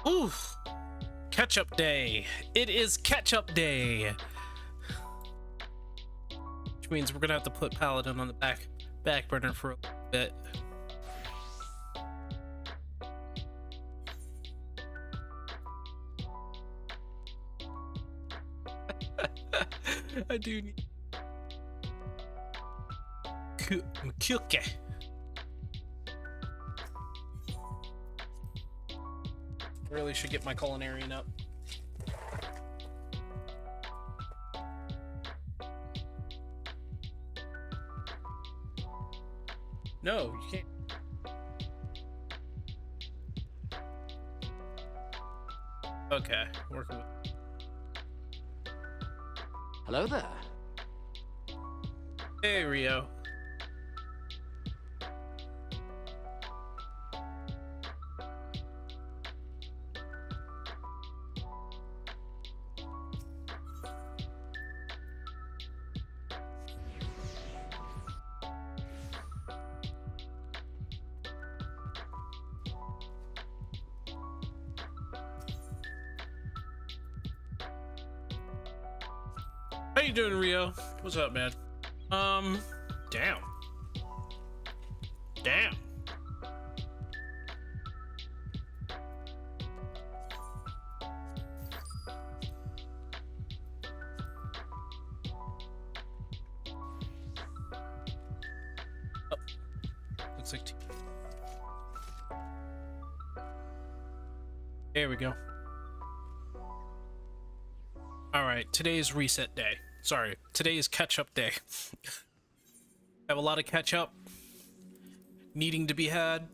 Ooh, catch-up day. It is catch-up day. Which means we're gonna have to put Paladin on the back burner for a little bit. I do need Mkuke. Really should get my culinarian up. No, you can't. Okay, working with. Hello there. Hey, Rio. How you doing, Rio? What's up, man? Damn. Damn. Oh, looks like. There we go. All right, today's reset day. Sorry, today is catch-up day. Have a lot of catch-up needing to be had.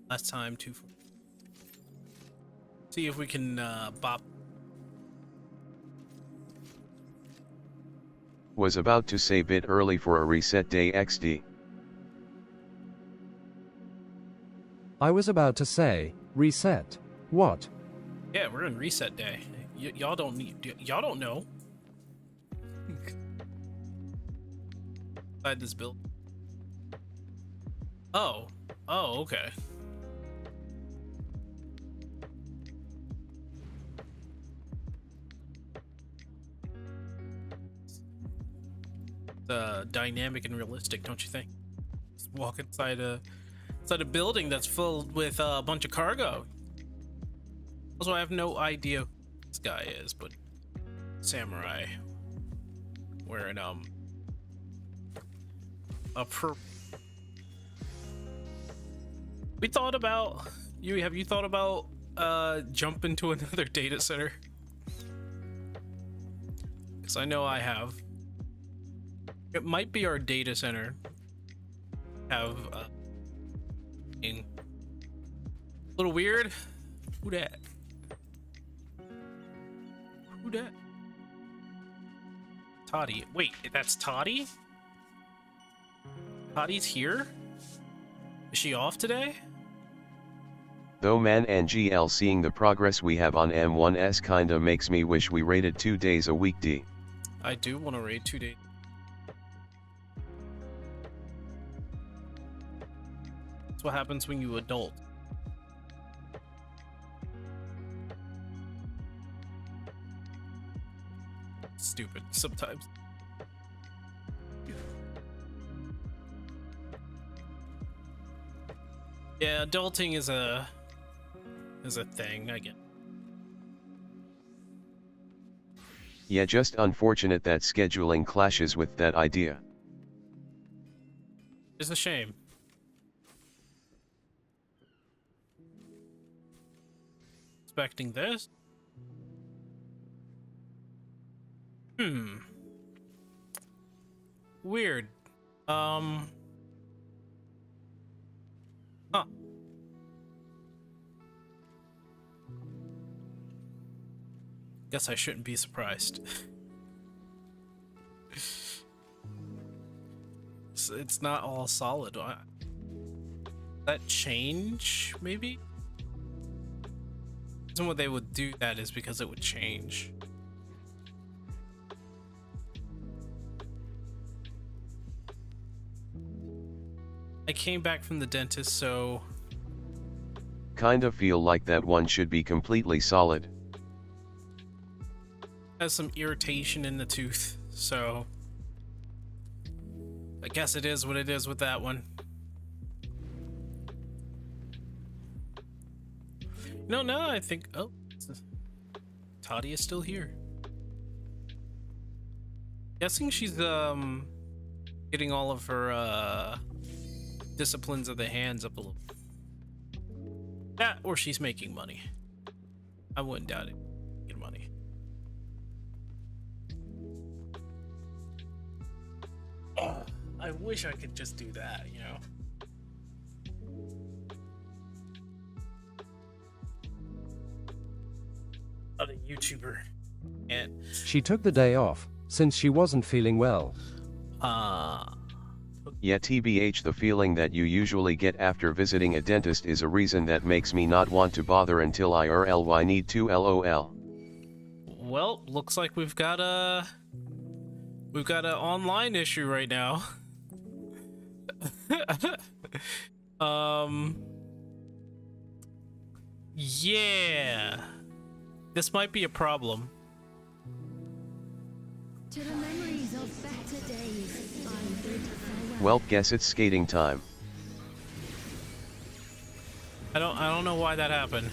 Last time, too. See if we can bop. Was about to say bit early for a reset day XD. I was about to say, reset. What? Yeah, we're in reset day. Y'all don't need. Y'all don't know. Inside this build. Oh. Oh, okay. Dynamic and realistic, don't you think? Just walk inside a building that's filled with a bunch of cargo. Also, I have no idea who this guy is, but samurai wearing we thought about have you thought about jumping to another data center? Because I know I have. It might be our data center have a little weird. Who that? Who that? Toddy. Wait, that's Toddy? Toddy's here? Is she off today? Though man and GL seeing the progress we have on M1S kinda makes me wish we raided 2 days a week D. I do want to raid 2 days. That's what happens when you adult. Stupid sometimes. Yeah, adulting is a thing, I get. Yeah, just unfortunate that scheduling clashes with that idea. It's a shame. Expecting this? Weird. Huh. Guess I shouldn't be surprised. It's not all solid. That change, maybe? The reason why they would do that is because it would change. I came back from the dentist, so kinda feel like that one should be completely solid. Has some irritation in the tooth, so I guess it is what it is with that one. No, I think, oh, Toddy is still here. Guessing she's getting all of her disciplines of the hands up a little. That or she's making money. I wouldn't doubt it. Get money. I wish I could just do that, you know. Other YouTuber. And She took the day off, since she wasn't feeling well. Yeah, TBH, the feeling that you usually get after visiting a dentist is a reason that makes me not want to bother until I need to, lol. Well, looks like we've got an online issue right now. Yeah, this might be a problem. To the memories of better days, I bid farewell. Well, guess it's skating time. I don't know why that happened.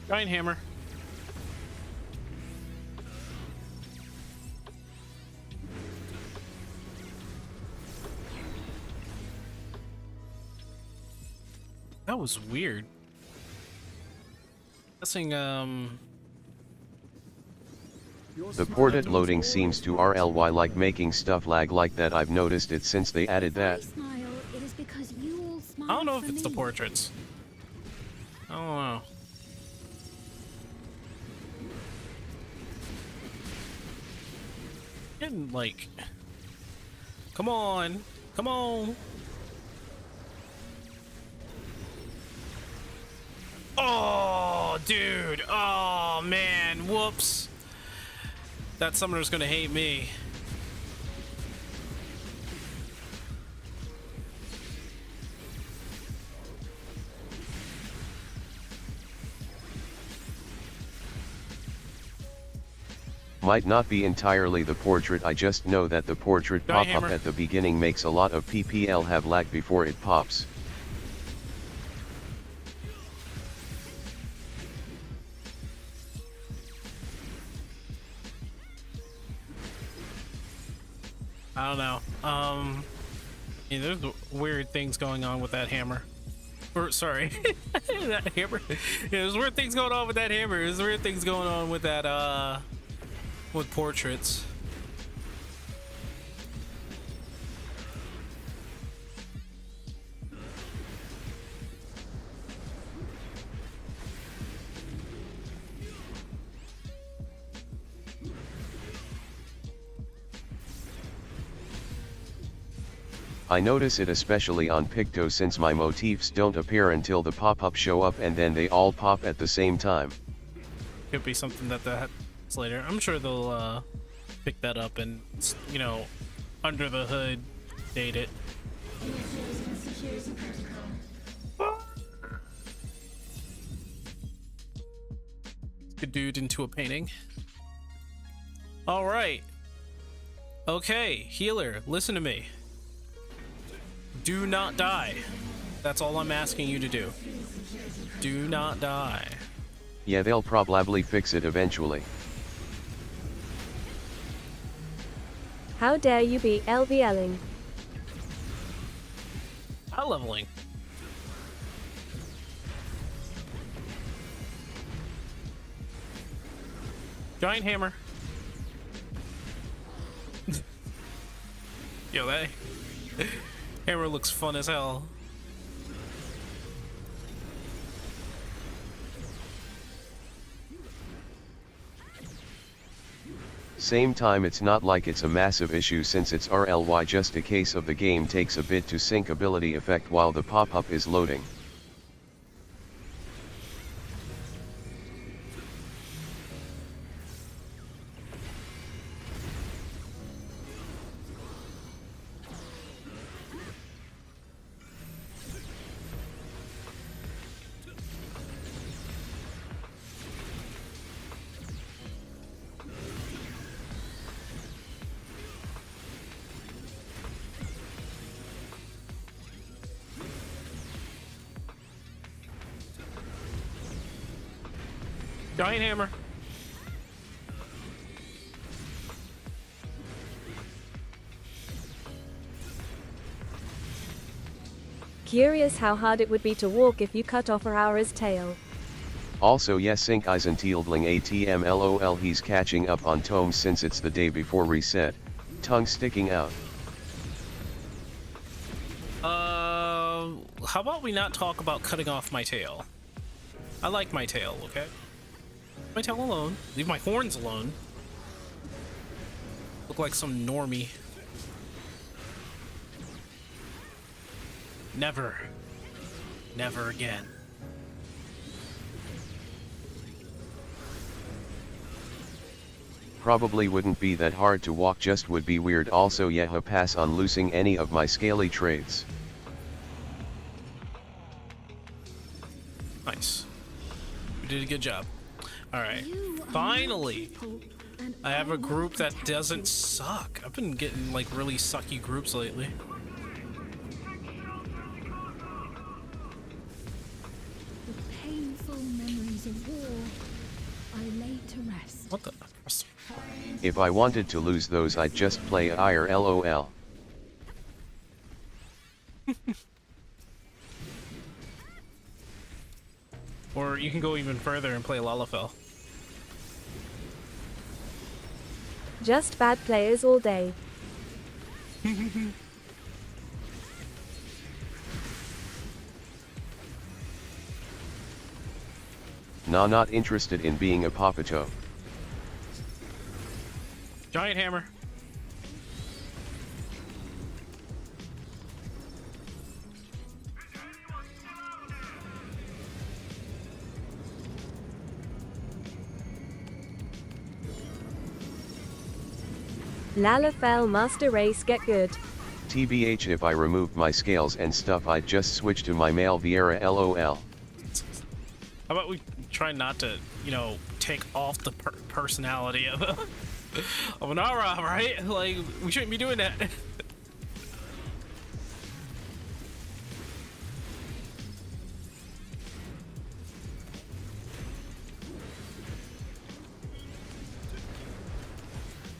Giant hammer. That was weird. Guessing, The ported loading seems to RLY like making stuff lag like that. I've noticed it since they added that. I smile, it is because you all smile I don't know for if it's the me. portraits. I don't know. Getting like, come on, come on. Oh, dude. Oh, man. Whoops. That summoner's gonna hate me. Might not be entirely the portrait, I just know that the portrait Giant pop-up hammer. at the beginning makes a lot of PPL have lag before it pops. I don't know. Yeah, there's weird things going on with that hammer. Or, sorry. That hammer. Yeah, there's weird things going on with that hammer. There's weird things going on with that, with portraits. I notice it especially on Picto since my motifs don't appear until the pop-up show up and then they all pop at the same time. Could be something that's later. I'm sure they'll pick that up and, you know, under the hood date it. Good dude into a painting. All right. Okay, healer, listen to me. Do not die. That's all I'm asking you to do. Do not die. Yeah, they'll probably fix it eventually. How dare you be LVLing? High leveling. Giant hammer. Yo, that hammer looks fun as hell. Same time, it's not like it's a massive issue since it's RLY just a case of the game takes a bit to sync ability effect while the pop-up is loading. Giant hammer. Curious how hard it would be to walk if you cut off Aura's tail. Also yes Sync Eisentieldling ATM LOL he's catching up on tomes since it's the day before reset. Tongue sticking out. How about we not talk about cutting off my tail? I like my tail, okay? My tail alone. Leave my horns alone. Look like some normie. Never. Never again. Probably wouldn't be that hard to walk, just would be weird. Also yeah, pass on losing any of my scaly traits. Nice. You did a good job. Alright. You are Finally! people, and I have a want group to that touch doesn't suck. I've been getting like really sucky groups lately. the painful memories of war. I lay to rest. What the? If I wanted to lose those I'd just play IR LOL. Or you can go even further and play Lalafell. Just bad players all day. Nah, not interested in being a Papito. Giant hammer. Lalafell Master Race get good. TBH if I removed my scales and stuff I'd just switch to my male Viera LOL. How about we try not to, you know, take off the personality of of an Aura, right? Like, we shouldn't be doing that.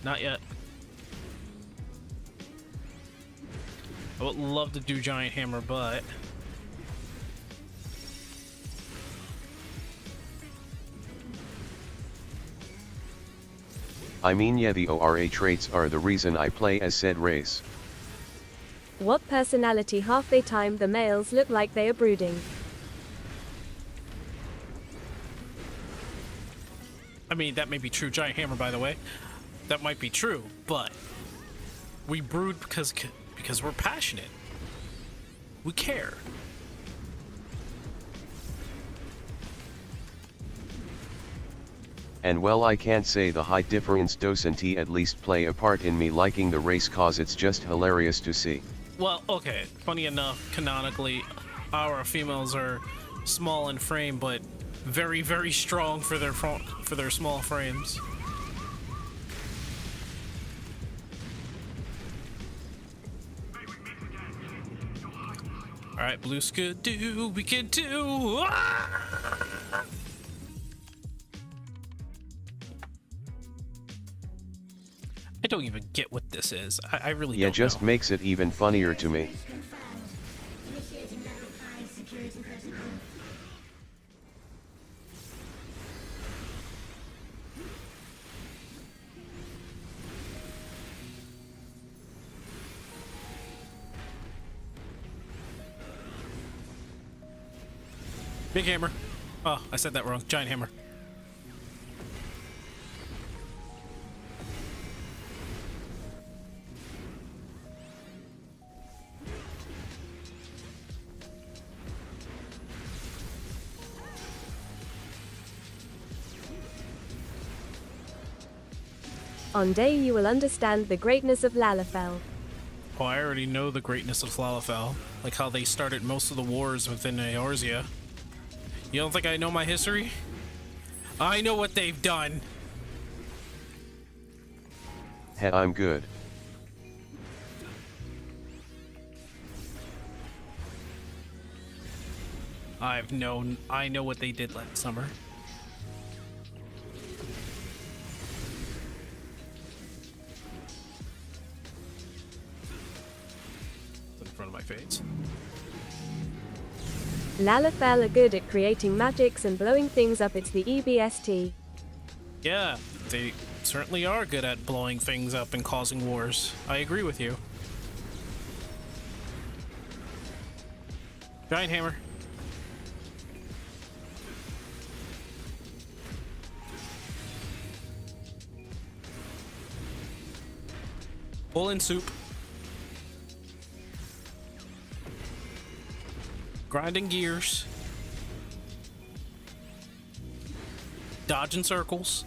Not yet. I would love to do Giant Hammer, but I mean yeah, the ORA traits are the reason I play as said race. What personality half the time the males look like they are brooding. I mean, that may be true. Giant Hammer, by the way. That might be true, but we brood because we're passionate. We care. And well, I can't say the high difference doesn't at least play a part in me liking the race, cause it's just hilarious to see. Well, okay. Funny enough, canonically, our females are small in frame, but very, very strong for their small frames. All right, Blue Skidoo, we can do. Ah! I don't even get what this is. I really Yeah, don't just know. makes it even funnier to me. Big hammer. Oh, I said that wrong. Giant hammer. On day you will understand the greatness of Lalafell. Oh, I already know the greatness of Lalafell. Like how they started most of the wars within Eorzea. You don't think I know my history? I know what they've done. Heh, I'm good. I know what they did last summer. my face. Lalafell are good at creating magics and blowing things up. It's the EBST. Yeah, they certainly are good at blowing things up and causing wars. I agree with you. Giant hammer. Bull in soup. Grinding gears. Dodging circles.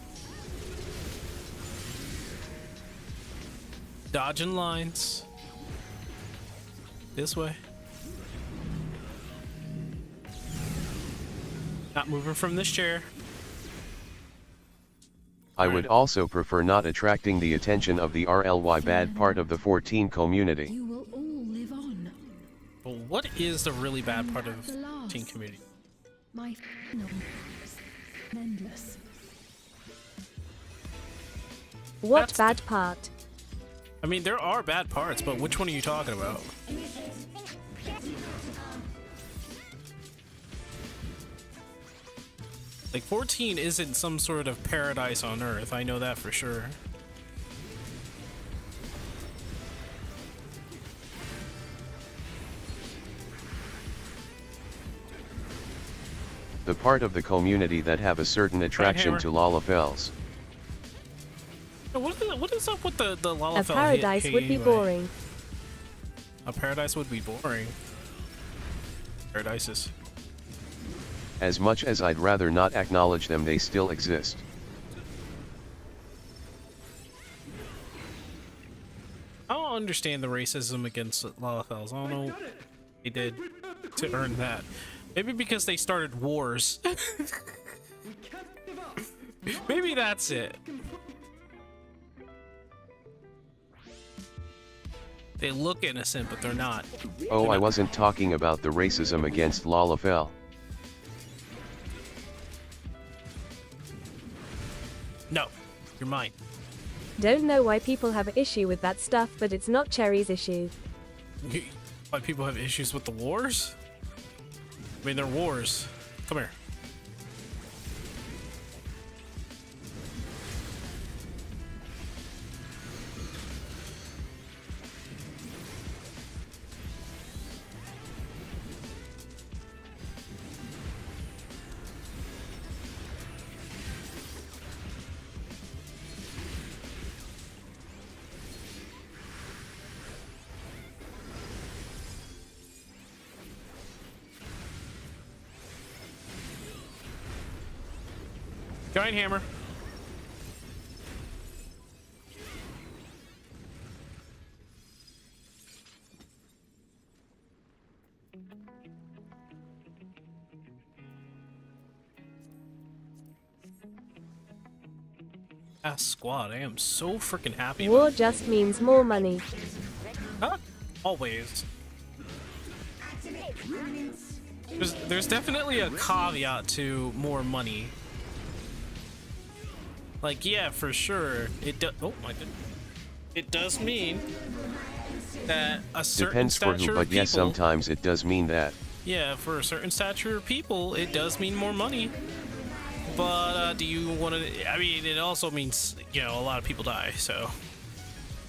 Dodging lines. This way. Not moving from this chair. I would also prefer not attracting the attention of the RLY bad part of the 14 community. You will all live on. But what is the really bad part of the teen community? My endless. What That's- bad part? I mean, there are bad parts, but which one are you talking about? Like, 14 isn't some sort of paradise on Earth. I know that for sure. The part of the community that have a certain attraction hammer. to Lalafells. What is up with the A Lalafell paradise would be anyway? boring. A paradise would be boring. Paradises. As much as I'd rather not acknowledge them, they still exist. I don't understand the racism against Lalafells. I don't know what they did to earn that. Maybe because they started wars. Maybe that's it. They look innocent, but they're not. Oh, I wasn't talking about the racism against Lalafell. No, you're mine. Don't know why people have an issue with that stuff, but it's not Cherry's issue. Why people have issues with the wars? I mean, they're wars. Come here. Giant hammer. Squad, I am so freaking happy. War just means more money. Huh? Always. There's definitely a caveat to more money. Like, yeah, for sure. It does. Oh my goodness. It does mean that a certain Depends for stature who, but of yes, people. sometimes it does mean that. Yeah, for a certain stature of people, it does mean more money. But do you want to? I mean, it also means, you know, a lot of people die. So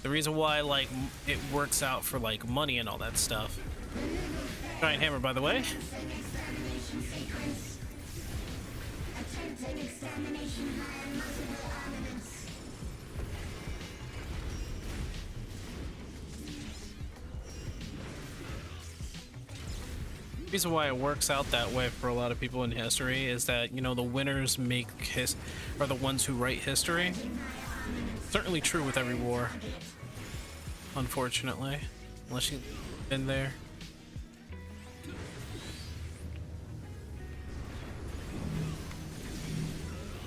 the reason why, like, it works out for like money and all that stuff. Giant hammer, by the way. The reason why it works out that way for a lot of people in history is that, you know, the winners are the ones who write history. Certainly true with every war, unfortunately, unless you've been there.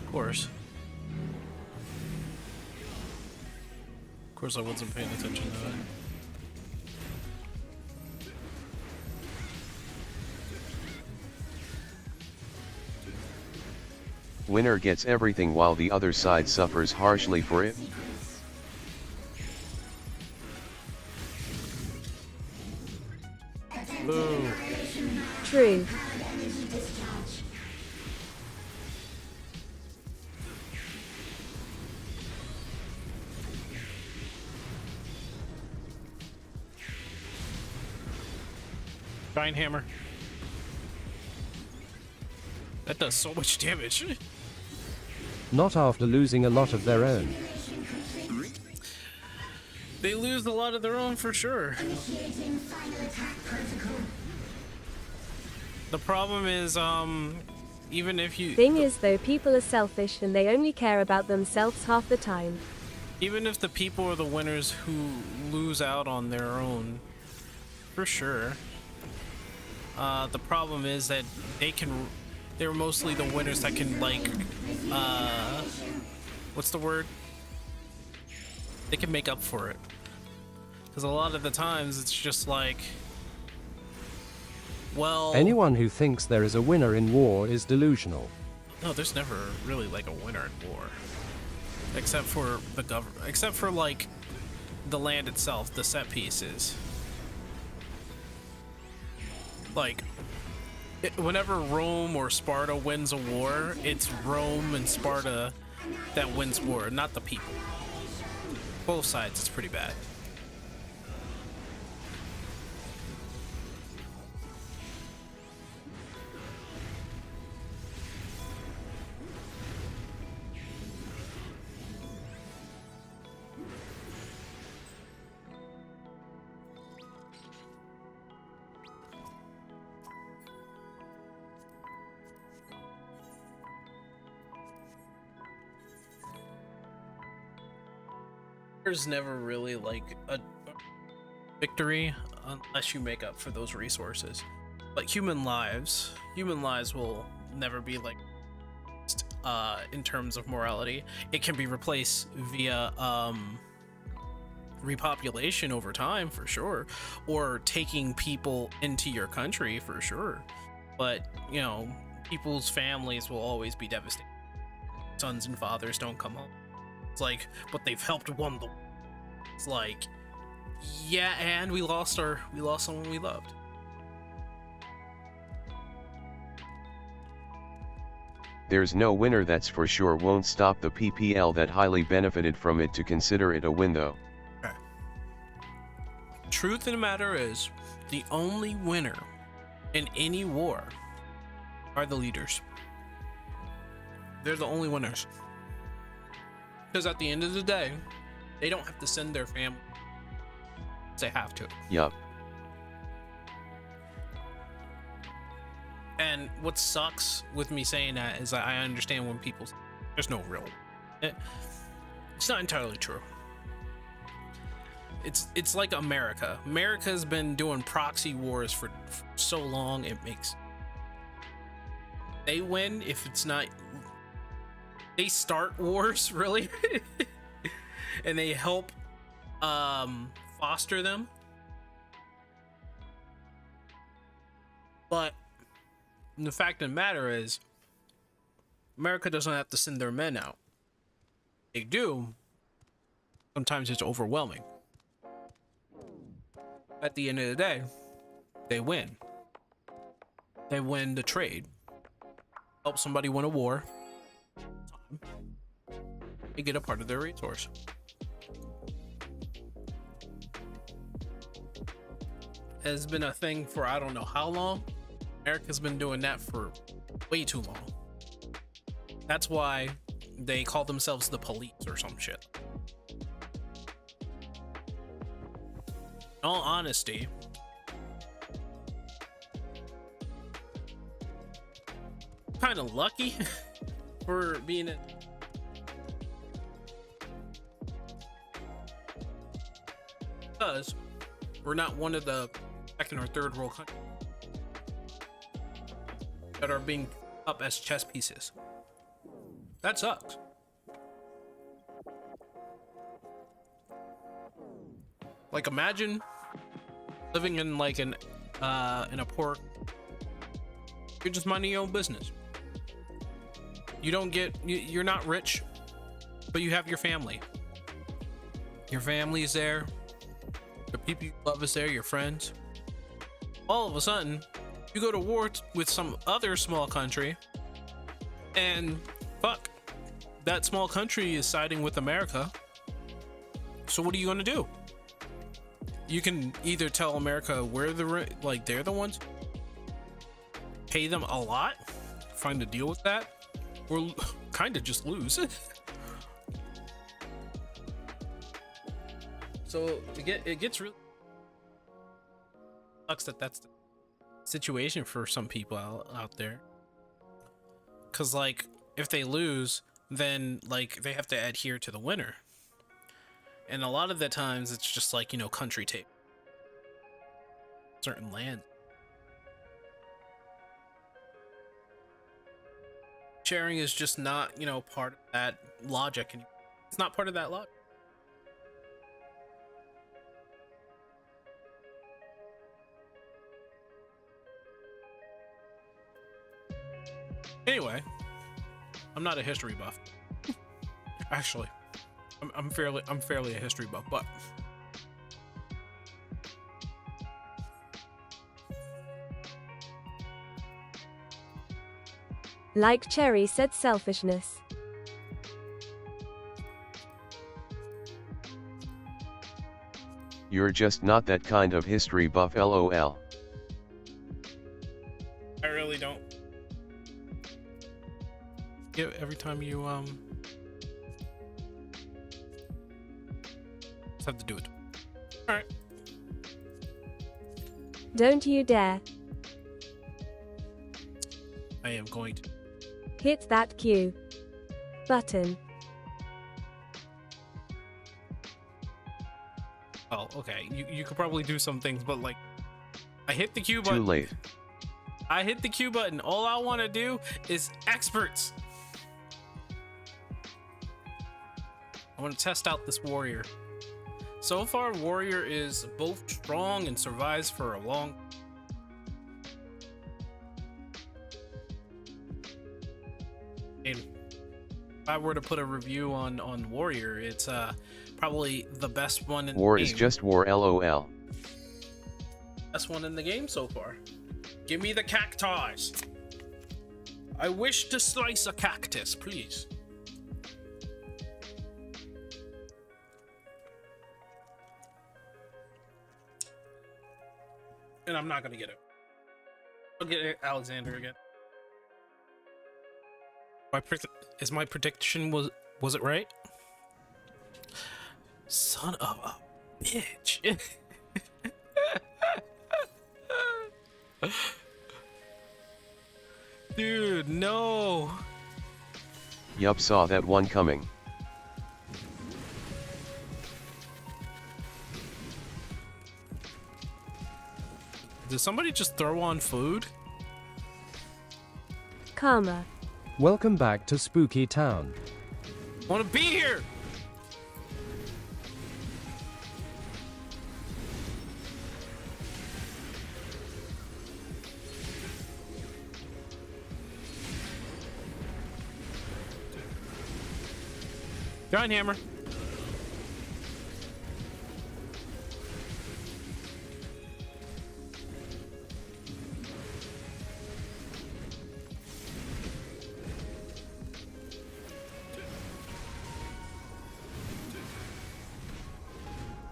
Of course. Of course I wasn't paying attention to that. Winner gets everything while the other side suffers harshly for it. Boo. True. Giant hammer. That does so much damage. Not after losing a lot of their own. They lose a lot of their own for sure. The problem is, even if you... Thing is though, people are selfish and they only care about themselves half the time. Even if the people are the winners who lose out on their own, for sure. The problem is that they're mostly the winners that can, like, what's the word? They can make up for it. Because a lot of the times it's just like, well... Anyone who thinks there is a winner in war is delusional. No, there's never really like a winner in war. Except for the government, except for like the land itself, the set pieces. Like, whenever Rome or Sparta wins a war, it's Rome and Sparta that wins war, not the people. Both sides, it's pretty bad. There's never really like a victory unless you make up for those resources. But human lives will never be like in terms of morality. It can be replaced via repopulation over time for sure, or taking people into your country for sure. But you know, people's families will always be devastated. Sons and fathers don't come home. It's like, but they've helped won the. It's like, yeah, and we lost someone we loved. There's no winner, that's for sure. Won't stop the PPL that highly benefited from it to consider it a win though. Okay. Truth of the matter is, the only winner in any war are the leaders. They're the only winners. Because at the end of the day, they don't have to send their family. They have to. Yup. And what sucks with me saying that is that I understand when people say there's no real. It's not entirely true. It's like America. America's been doing proxy wars for so long. It makes they win if it's not. They start wars, really, and they help foster them. But the fact of the matter is, America doesn't have to send their men out. They do. Sometimes it's overwhelming. At the end of the day, they win. They win the trade. Help somebody win a war. They get a part of their resource. Has been a thing for I don't know how long. America's been doing that for way too long. That's why they call themselves the police or some shit. In all honesty, kind of lucky for being a because we're not one of the second or third world countries that are being up as chess pieces. That sucks. Like, imagine living in like in a poor. You're just minding your own business. You don't get. You're not rich, but you have your family. Your family is there. The people you love is there. Your friends. all of a sudden, you go to war with some other small country, and fuck, that small country is siding with America. So what are you gonna do? You can either tell America they're the ones, pay them a lot, find a deal with that, or kind of just lose. So it gets really sucks that that's the situation for some people out there. Cause like if they lose, then like they have to adhere to the winner. And a lot of the times it's just like, you know, country tape. Certain land. Sharing is just not, you know, part of that logic anymore. It's not part of that logic. Anyway, I'm not a history buff. Actually, I'm fairly a history buff, but Like Cherry said, selfishness. You're just not that kind of history buff, lol. I really don't. Yeah, every time you just have to do it. All right. Don't you dare. I am going to. Hit that Q button. Oh, okay. You could probably do some things, but like, I hit the Q Too button. late. I hit the Q button. All I want to do is experts. I want to test out this warrior. So far, warrior is both strong and survives for a long. And if I were to put a review on warrior, it's probably the best one in War the is game. just war, lol. Best one in the game so far. Give me the cacti. I wish to slice a cactus, please. And I'm not gonna get it. I'll get Alexander again. Is my prediction was it right? Son of a bitch. Dude, no. Yup, saw that one coming. Did somebody just throw on food? Karma. Welcome back to Spooky Town. Want to be here? Giant hammer.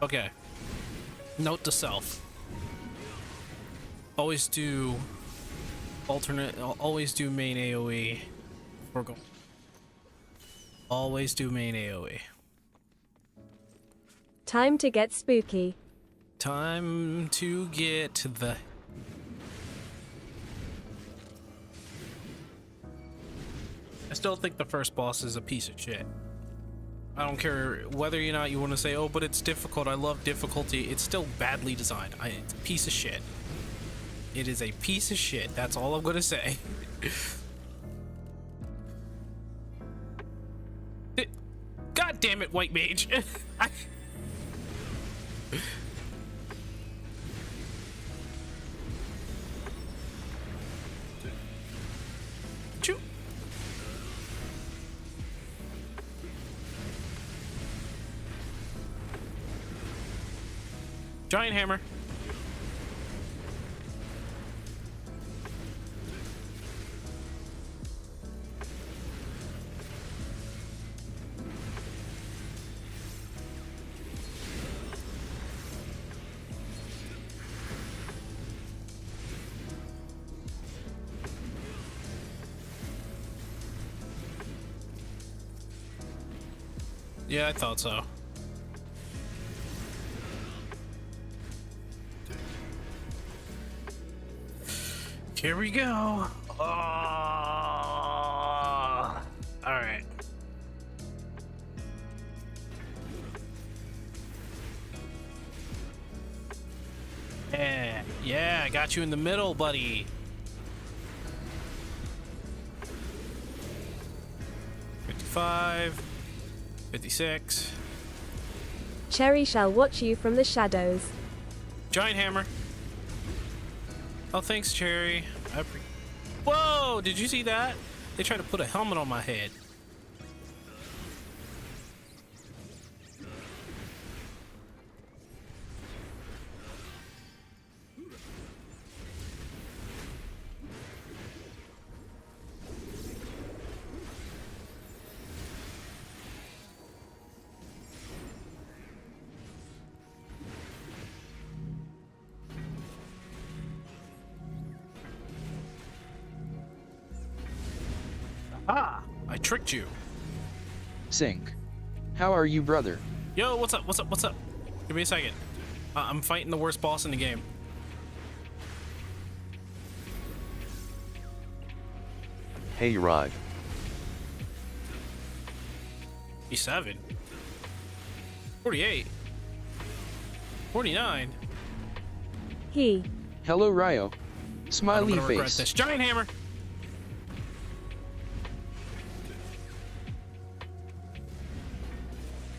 Okay. Note to self. Always do always do main AoE. We're going. Always do main AoE. Time to get spooky. Time to get the... I still think the first boss is a piece of shit. I don't care whether or not you want to say, oh, but it's difficult, I love difficulty. It's still badly designed. It's a piece of shit. It is a piece of shit. That's all I'm going to say. God damn it, white mage. Choo. Giant hammer. Yeah, I thought so. Here we go. Oh, all right. Yeah, I got you in the middle, buddy. 55, 56. Cherry shall watch you from the shadows. Giant hammer. Oh, thanks, Cherry. Whoa, did you see that? They tried to put a helmet on my head. Ah, I tricked you. Sync. How are you, brother? Yo, what's up? What's up? What's up? Give me a second. I'm fighting the worst boss in the game. Hey, you ride. 47. 48. 49. He. Hello, Ryo. I'm Smiley gonna regret face. this. Giant hammer.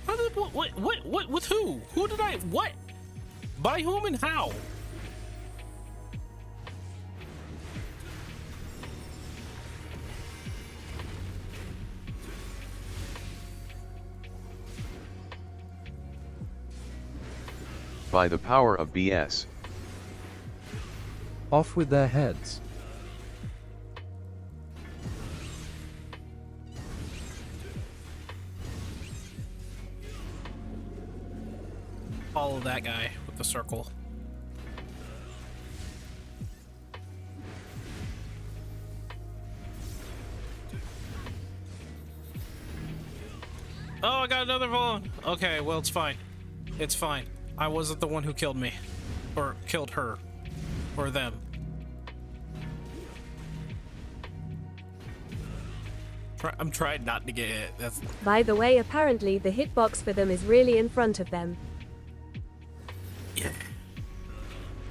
How did, what, with who? Who did I, what? By whom and how? By the power of BS. Off with their heads. Follow that guy with the circle. Oh, I got another phone. Okay, well, it's fine. It's fine. I wasn't the one who killed me. Or killed her. Or them. I'm trying not to get hit. That's... By the way, apparently the hitbox for them is really in front of them. Yeah.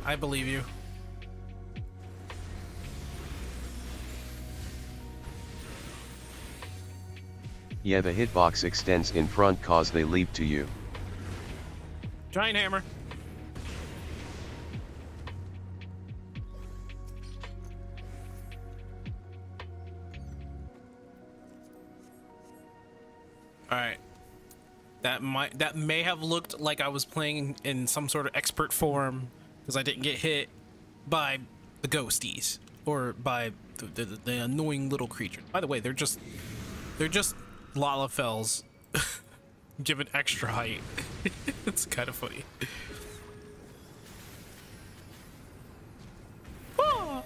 I believe you. Yeah, the hitbox extends in front cause they leap to you. Giant hammer. All right. That may have looked like I was playing in some sort of expert form because I didn't get hit by the ghosties or by the annoying little creature. By the way, they're just Lalafells given extra height. It's kind of funny. Ah!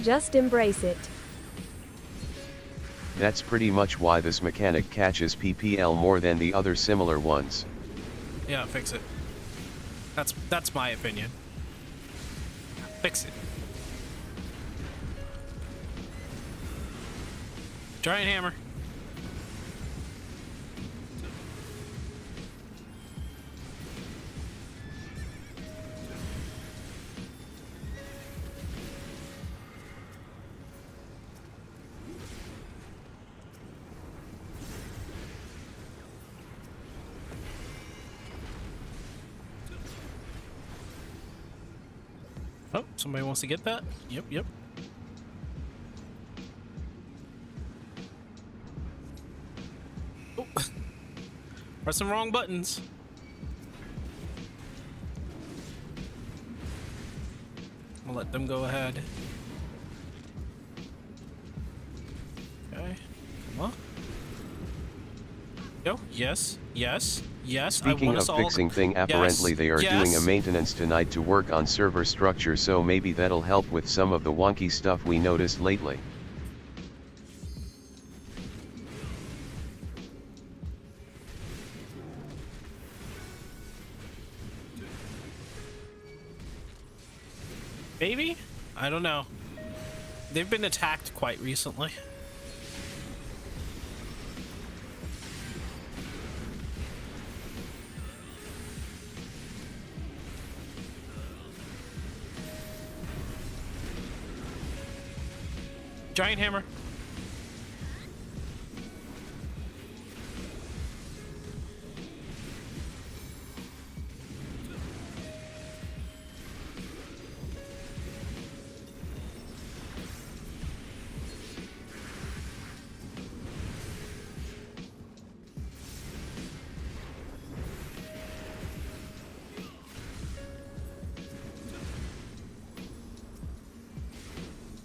Just embrace it. That's pretty much why this mechanic catches PPL more than the other similar ones. Yeah, fix it. That's my opinion. Fix it. Giant hammer. Oh, somebody wants to get that? Yep. Oh. Press some wrong buttons. I'll let them go ahead. Okay. Come on. Yo, yes. Yes, I Speaking want of us all. fixing thing, apparently Yes, they are doing a yes. maintenance tonight to work on server structure, so maybe that'll help with some of the wonky stuff we noticed lately. Maybe? I don't know. They've been attacked quite recently. Giant hammer.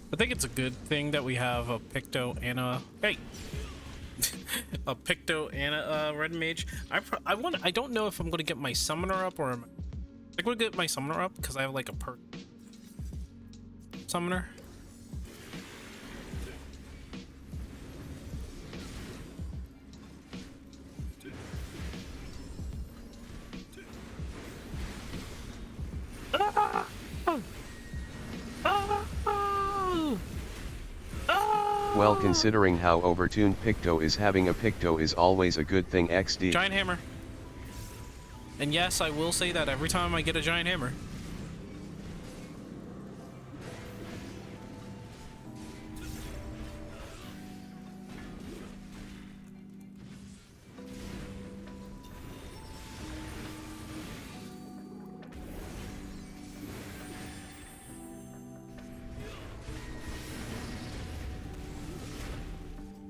I think it's a good thing that we have a Picto and a a Picto and a red mage. I don't know if I'm gonna get my summoner up or I'm gonna get my summoner up because I have like a perk summoner. Well, considering how overtuned Picto is, having a Picto is always a good thing. XD. Giant hammer. And yes, I will say that every time I get a giant hammer.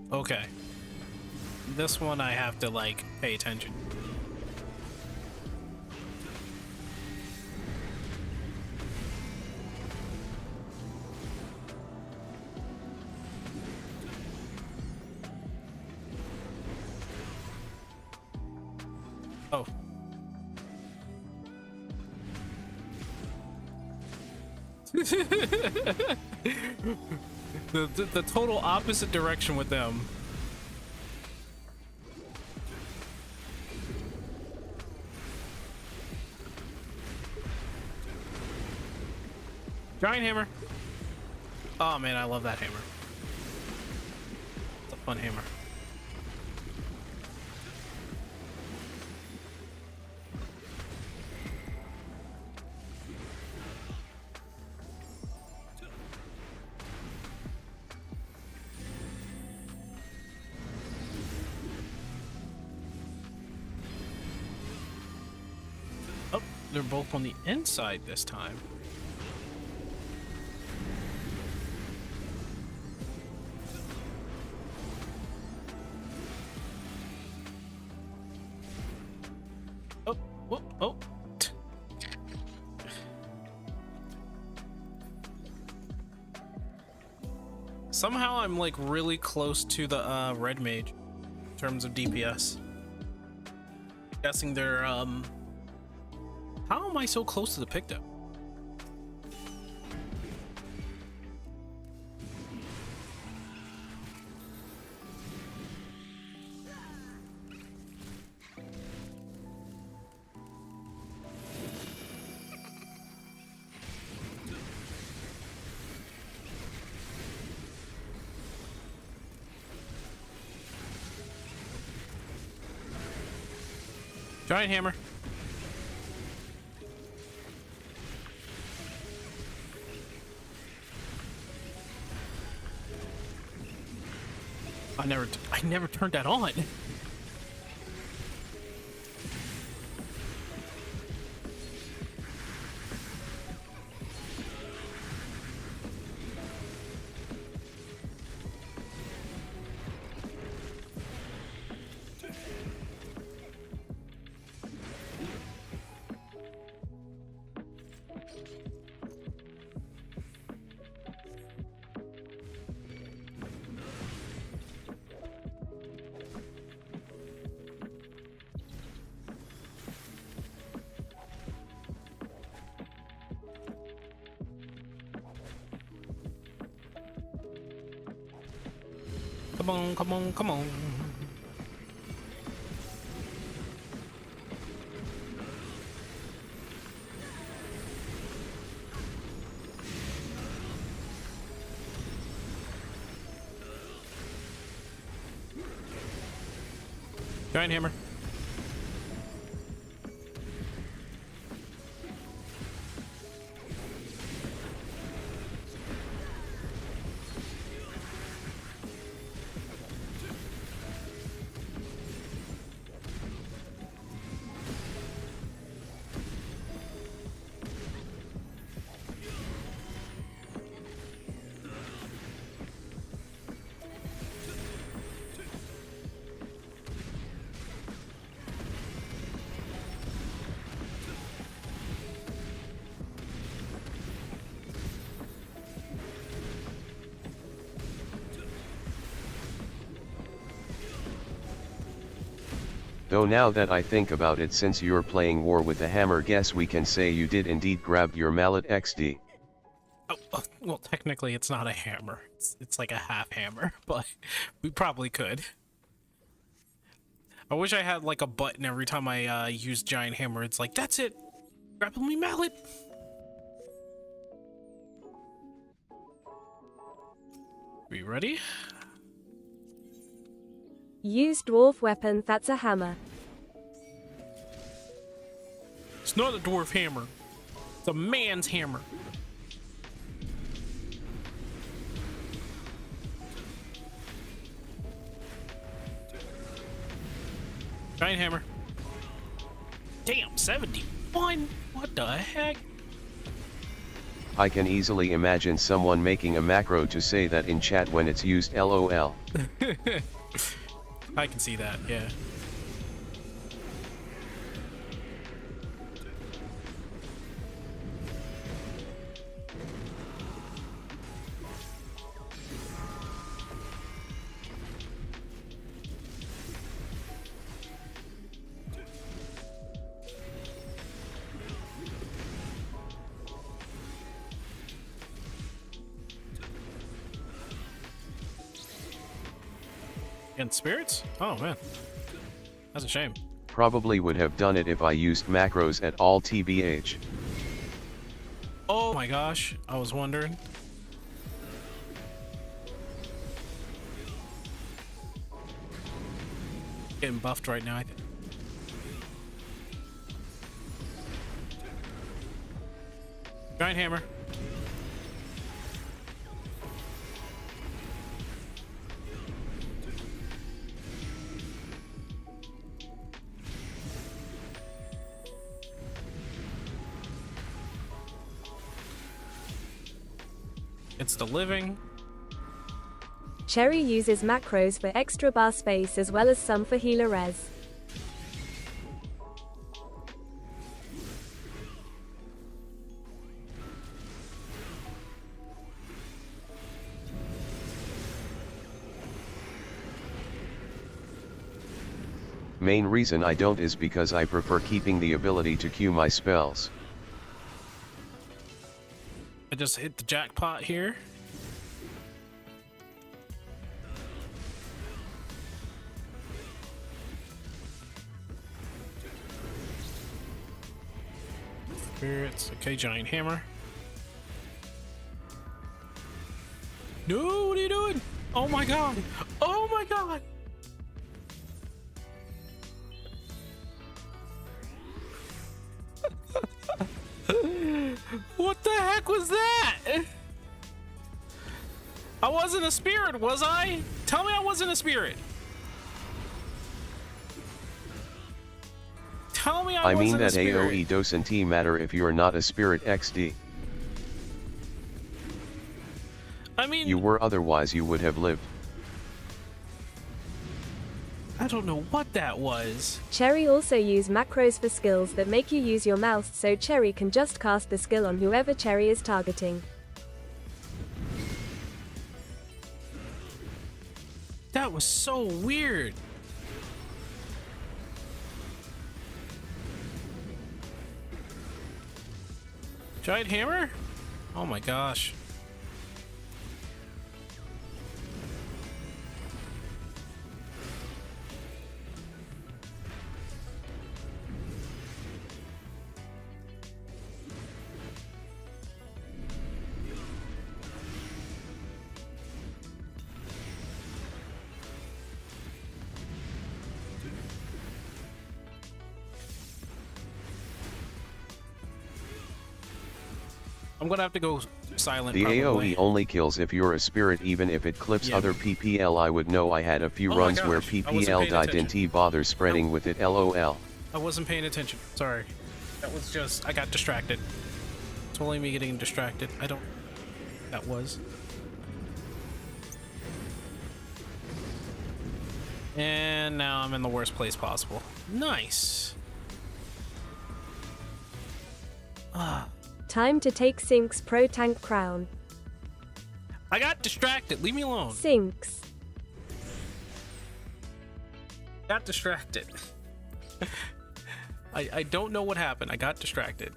Okay. This one I have to like pay attention. Oh. The total opposite direction with them. Giant hammer. Oh man, I love that hammer. It's a fun hammer. Oh, they're both on the inside this time. Oh, whoop, oh. Somehow I'm like really close to the red mage in terms of DPS. Guessing they're how am I so close to the Picto? Giant hammer. I never turned that on. Come on, come on, come on. Giant hammer. Though now that I think about it, since you're playing War with the Hammer, guess we can say you did indeed grab your mallet XD. Oh, well, technically it's not a hammer. It's like a half hammer, but we probably could. I wish I had like a button every time I use giant hammer. It's like, that's it. Grapple me mallet. We ready? Use dwarf weapon, that's a hammer. It's not a dwarf hammer. It's a man's hammer. Giant hammer. Damn, 71? What the heck? I can easily imagine someone making a macro to say that in chat when it's used, LOL. I can see that, yeah. Against spirits? Oh man, that's a shame. Probably would have done it if I used macros at all, TBH. Oh my gosh, I was wondering. Getting buffed right now, I think. Giant hammer. It's the living. Cherry uses macros for extra bar space as well as some for healer res. Main reason I don't is because I prefer keeping the ability to queue my spells. I just hit the jackpot here. Spirits, okay, giant hammer. No, what are you doing? Oh my god! Oh my god! What the heck was that? I wasn't a spirit, was I? Tell me I wasn't a spirit. Tell me I mean wasn't a that spirit. AoE doesn't matter if you're not a spirit XD. I mean, You were, otherwise you would have lived. I don't know what that was. Cherry also use macros for skills that make you use your mouse, so Cherry can just cast the skill on whoever Cherry is targeting. That was so weird. Giant hammer? Oh my gosh. I'm gonna have to go silent. The probably. AoE only kills if you're a spirit, even if it clips Yeah. other PPL. I would know. I had a few Oh my runs where gosh, I wasn't PPL paying died, attention. didn't bother spreading with it, lol. I wasn't paying attention. Sorry. That was just, I got distracted. It's only me getting distracted. I don't. That was. And now I'm in the worst place possible. Nice. Time to take Sync's Pro Tank crown. I got distracted. Leave me alone. Sync's. Got distracted. I don't know what happened. I got distracted.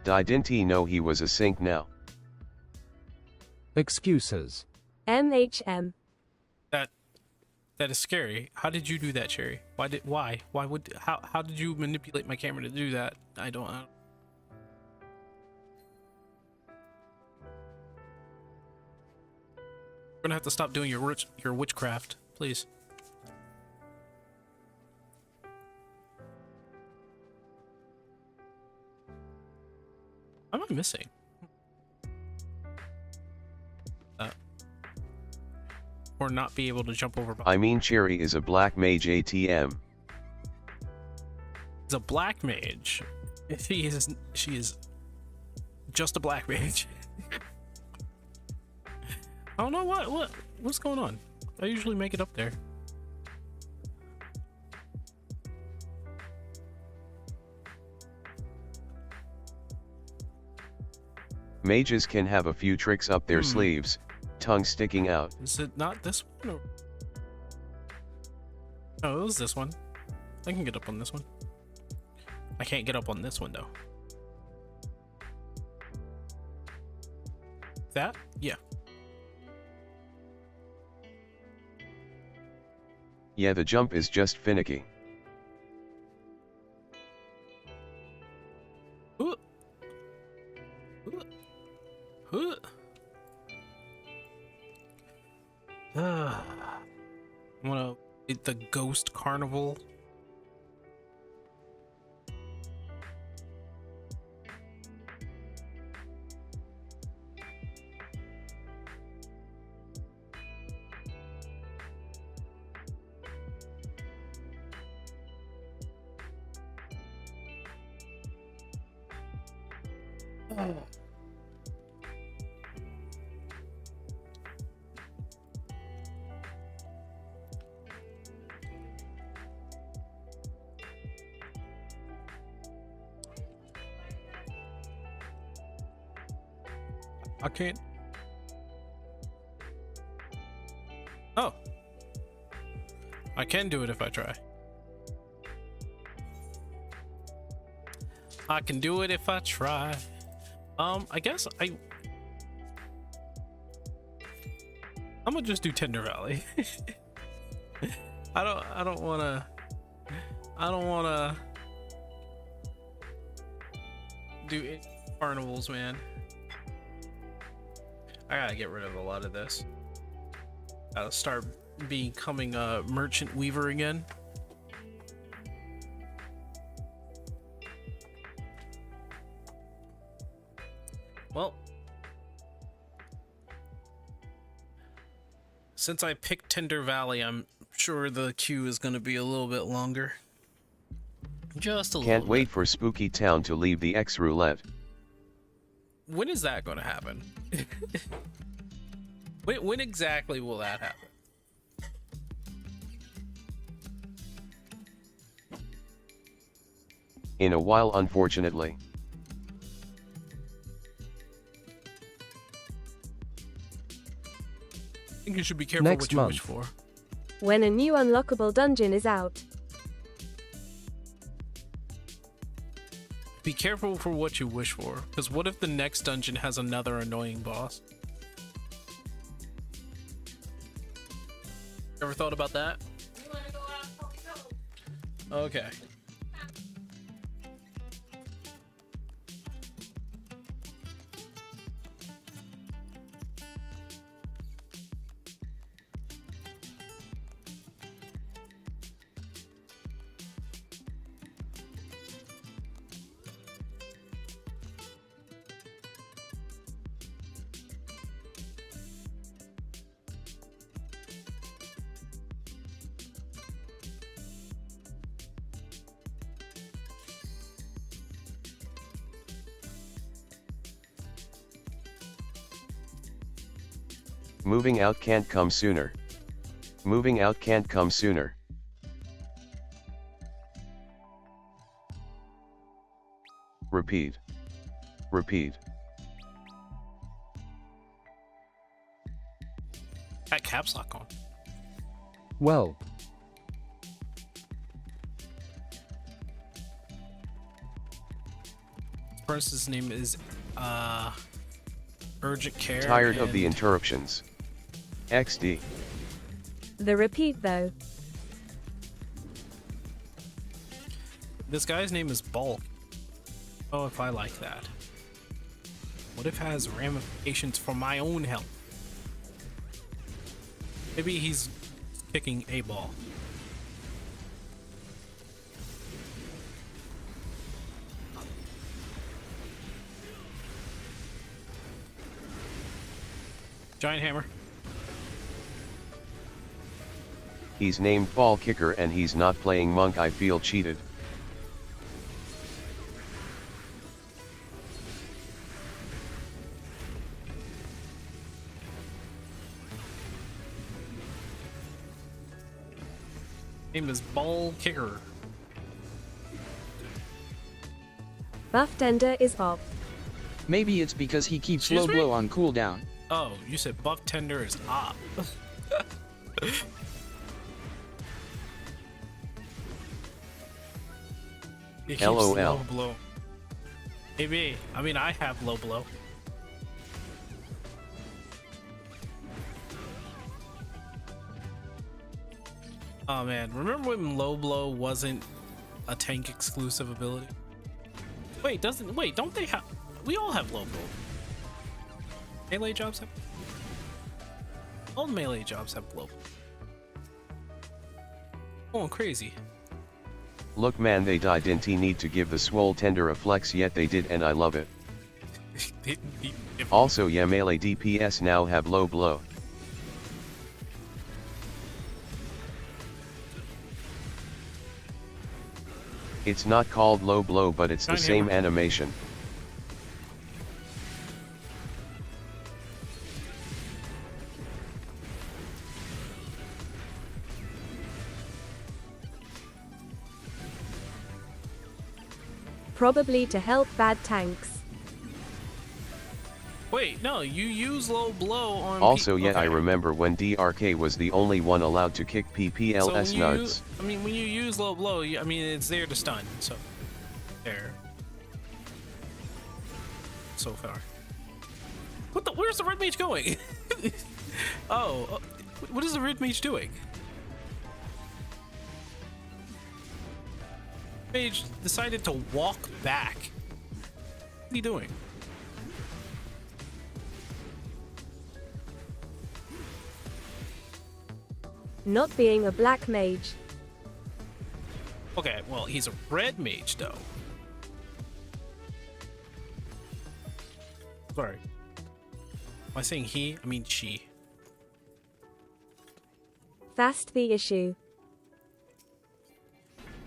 Didn't he know he was a sync now? Excuses. MHM. That is scary. How did you do that, Cherry? Why would how did you manipulate my camera to do that? I don't. You're gonna have to stop doing your witchcraft, please. What am I missing? Or not be able to jump over. I mean, Cherry is a black mage ATM. He's a black mage. She is just a black mage. I don't know what's going on. I usually make it up there. Mages can have a few tricks up their sleeves, tongue sticking out. Is it not this one? Or... Oh, it was this one. I can get up on this one. I can't get up on this one though. That? Yeah. Yeah, the jump is just finicky. Ooh. Ooh. Ooh. I'm gonna hit the Ghost Carnival. I can't. Oh. I can do it if I try. I can do it if I try. I guess I'm gonna just do Tender Valley. I don't wanna do any carnivals, man. I gotta get rid of a lot of this. Gotta start becoming a merchant weaver again. Well, since I picked Tender Valley, I'm sure the queue is gonna be a little bit longer. Just a little Can't bit. wait for Spooky Town to leave the X roulette. When is that going to happen? when exactly will that happen? In a while, unfortunately. I think you should be careful Next what you month. wish for. When a new unlockable dungeon is out. Be careful for what you wish for, because what if the next dungeon has another annoying boss? Ever thought about that? Okay. Moving out can't come sooner. Moving out can't come sooner. Repeat. Repeat. That caps lock on. Well, This person's name is Urgent Care. Tired of the and- interruptions. XD. The repeat though. This guy's name is Bulk. Oh, if I like that. What if it has ramifications for my own health? Maybe he's kicking a ball. Giant hammer. He's named Ball Kicker and he's not playing Monk. I feel cheated. Name is Ball Kicker. Buff Tender is off. Maybe it's because he keeps Excuse low me? blow on cooldown. Oh, you said Buff Tender is op. It keeps LOL. low blow. Maybe. I mean, I have low blow. Oh man, remember when low blow wasn't a tank exclusive ability? Wait, don't they have? We all have low blow. Melee jobs have. All melee jobs have blow. Going crazy. Look man, they died. Didn't he need to give the swole tender a flex? Yet they did, and I love it. If- Also yeah, melee DPS now have low blow. It's not called low blow, but it's the Giant same hammer. animation. Probably to help bad tanks. Wait, no, you use low blow on. Also yeah, I okay. remember when DRK was the only one allowed to kick So when PPLS you, nuts. I mean, when you use low blow, I mean, it's there to stun. So, there. So far. What the? Where's the red mage going? Oh, what is the red mage doing? Mage decided to walk back. What are you doing? Not being a black mage. Okay, well, he's a red mage, though. Sorry. Am I saying he? I mean she. Fast the issue.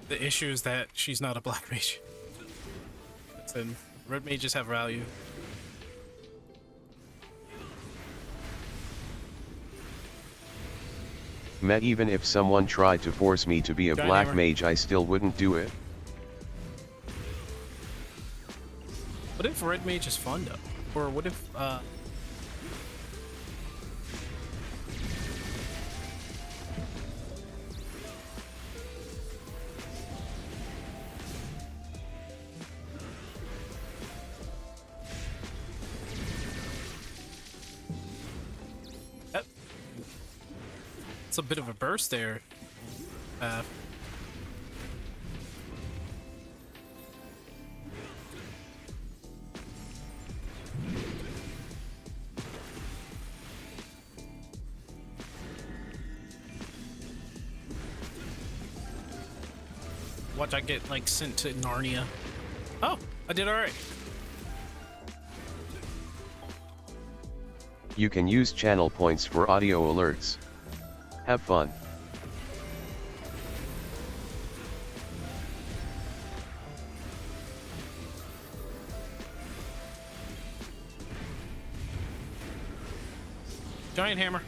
The issue is that she's not a black mage. Listen, red mages have value. Even if someone tried to force me to be a Giant black hammer. mage, I still wouldn't do it. What if red mage is fun, though? Or what if, It's a bit of a burst there. Watch I get like sent to Narnia. Oh, I did alright. You can use channel points for audio alerts. Have fun. Giant hammer.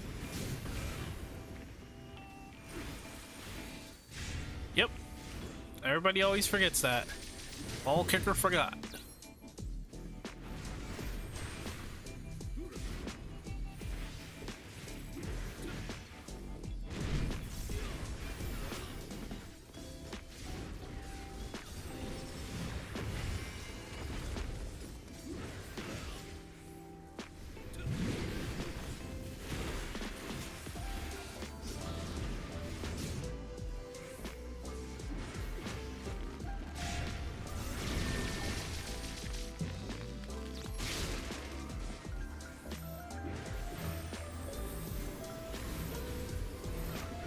Yep. Everybody always forgets that. Ball kicker forgot.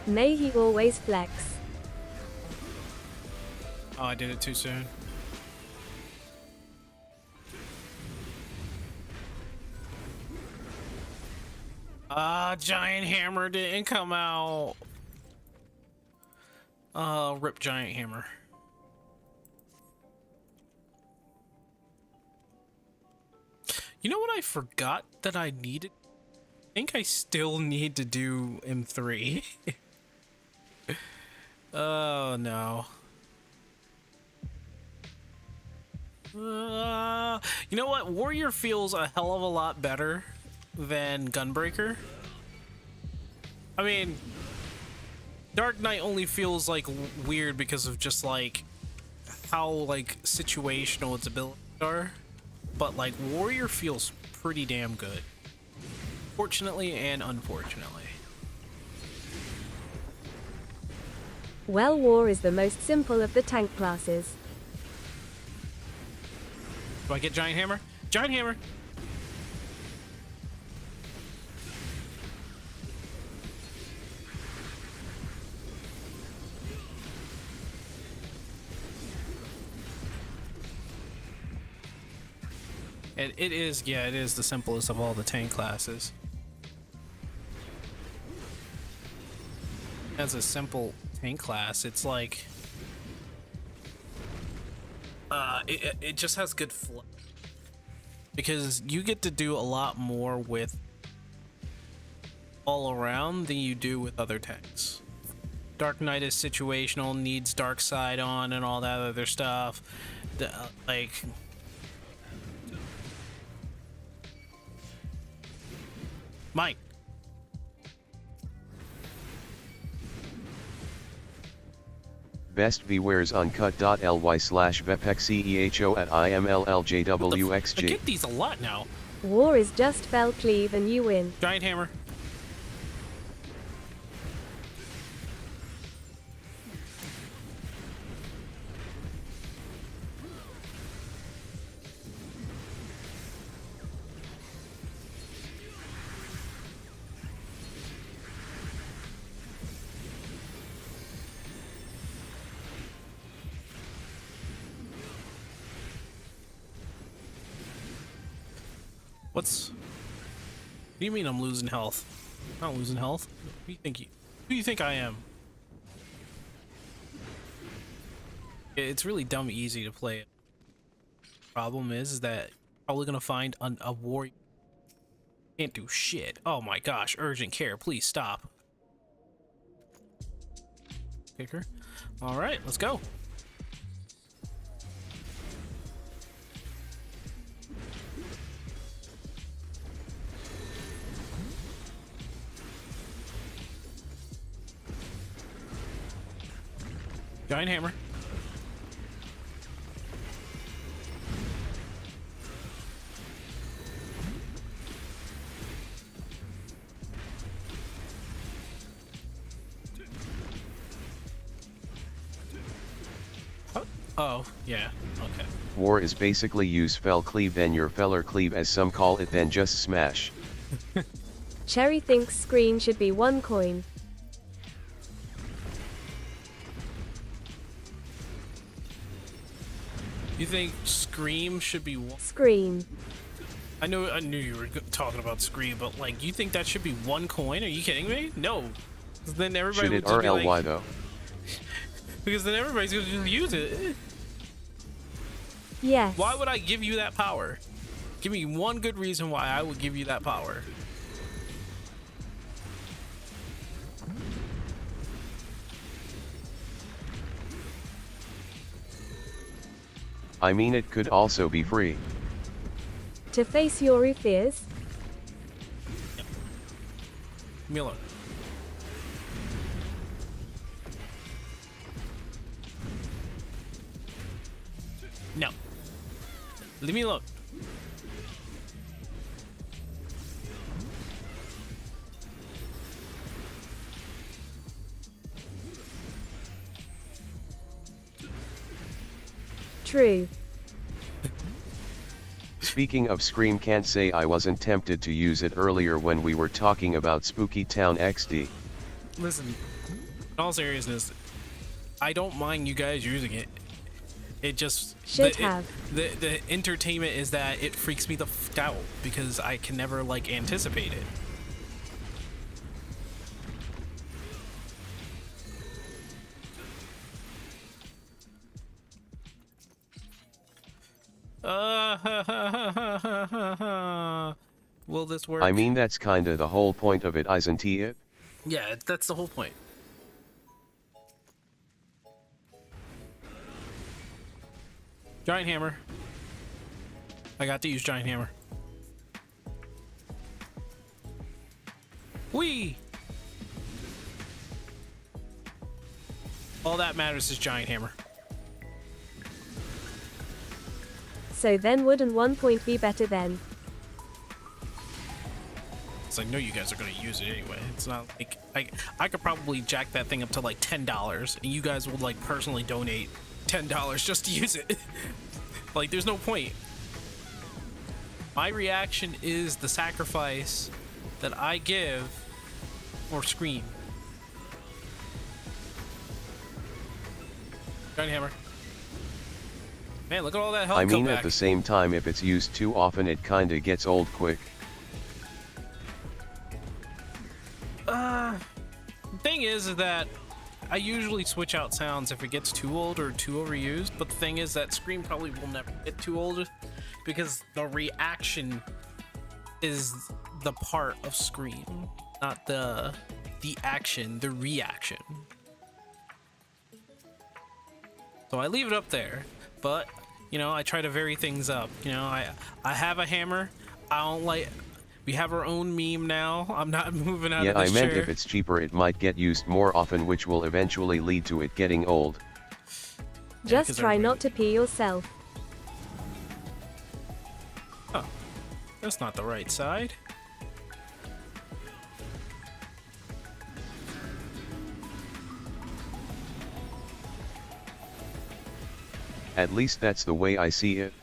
May he always flex. Oh, I did it too soon. Giant hammer didn't come out. Rip giant hammer. You know what I forgot that I needed? I think I still need to do M3. Oh no. You know what? Warrior feels a hell of a lot better than Gunbreaker. I mean, Dark Knight only feels like weird because of just like how like situational its abilities are, but like Warrior feels pretty damn good, fortunately and unfortunately. Well, War is the most simple of the tank classes. Do I get Giant Hammer? Giant Hammer! And it is, yeah, it is the simplest of all the tank classes. As a simple tank class, it's like it just has good flow because you get to do a lot more with all around than you do with other tanks. Dark Knight is situational, needs Dark Side on and all that other stuff. Like Mike. Best Bewares uncut.ly/vepexceho at I imlljwxg. get these a lot now. War is just fell cleave and you win. Giant Hammer. What do you mean I'm losing health? I'm not losing health. Who do you think I am? It's really dumb easy to play it. Problem is that you're probably gonna find a warrior can't do shit. Oh my gosh, urgent care, please stop. Kicker. Alright, let's go. Giant Hammer. Oh, yeah, okay. War is basically use fell cleave then your feller cleave as some call it then just smash. Cherry thinks Scream should be 1 coin. You think Scream should be one? Scream. I knew you were talking about Scream, but like, you think that should be 1 coin? Are you kidding me? No. 'Cause then everybody Should would it just be RLY like, though? because then everybody's gonna just use it. Yes. Why would I give you that power? Give me one good reason why I would give you that power. I mean, it could also be free. To face your fears? Leave me alone. No. Leave me alone. True. Speaking of Scream, can't say I wasn't tempted to use it earlier when we were talking about Spooky Town XD. Listen, in all seriousness, I don't mind you guys using it. It just Should the, have. The entertainment is that it freaks me the f out because I can never like anticipate it. Will this work? I mean, that's kinda the whole point of it, isn't it? Yeah, that's the whole point. Giant hammer. I got to use giant hammer. Whee! All that matters is giant hammer. So then wouldn't 1 point be better then? It's like, no, you guys are gonna use it anyway. It's not like I could probably jack that thing up to like $10, and you guys would like personally donate $10 just to use it. Like, there's no point. My reaction is the sacrifice that I give for Scream. Giant hammer. Man, look at all that health I come mean, back. at the same time, if it's used too often, it kinda gets old quick. Thing is that I usually switch out sounds if it gets too old or too overused, but the thing is that Scream probably will never get too old because the reaction is the part of Scream, not the action, the reaction. So I leave it up there, but you know, I try to vary things up. You know, I have a hammer. I don't like. We have our own meme now. I'm not moving out Yeah, of I this meant chair. if it's cheaper, it might get used more often, which will eventually lead to it getting old. Just 'cause try everybody- not to pee yourself. Oh, that's not the right side. At least that's the way I see it.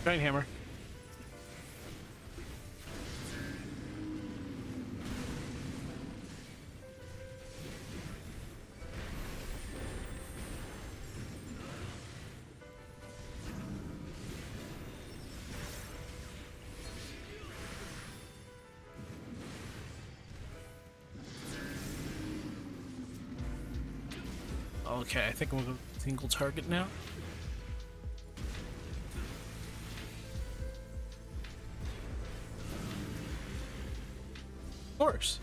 Giant hammer. Okay, I think we'll go single target now. Of course.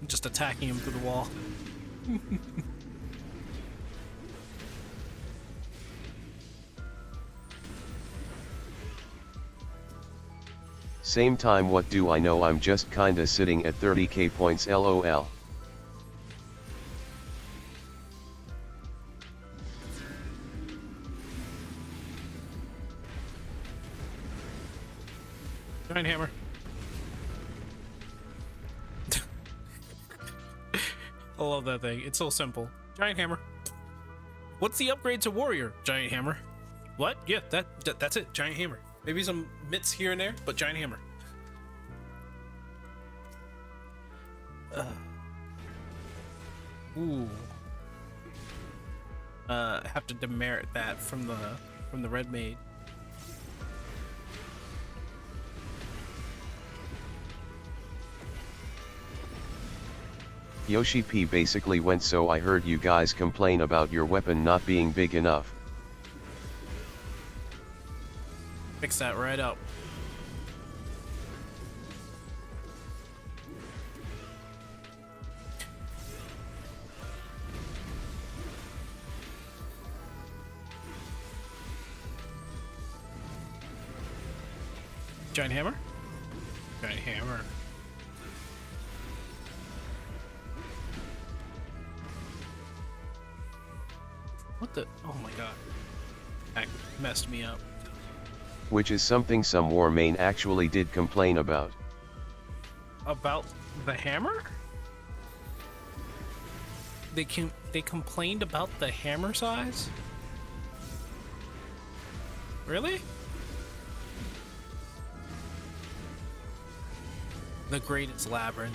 I'm just attacking him through the wall. Same time, what do I know, I'm just kinda sitting at 30k points, lol. Giant hammer. I love that thing. It's so simple. Giant hammer. What's the upgrade to warrior? Giant hammer. What? Yeah, that's it. Giant hammer. Maybe some mitts here and there, but giant hammer. Ooh. Have to demerit that from the red maid. Yoshi P basically went, so I heard you guys complain about your weapon not being big enough. Fix that right up. Giant hammer? Giant hammer. What the? Oh my god. That messed me up. Which is something some war main actually did complain about. About the hammer? They complained about the hammer size? Really? The greatest labyrinth.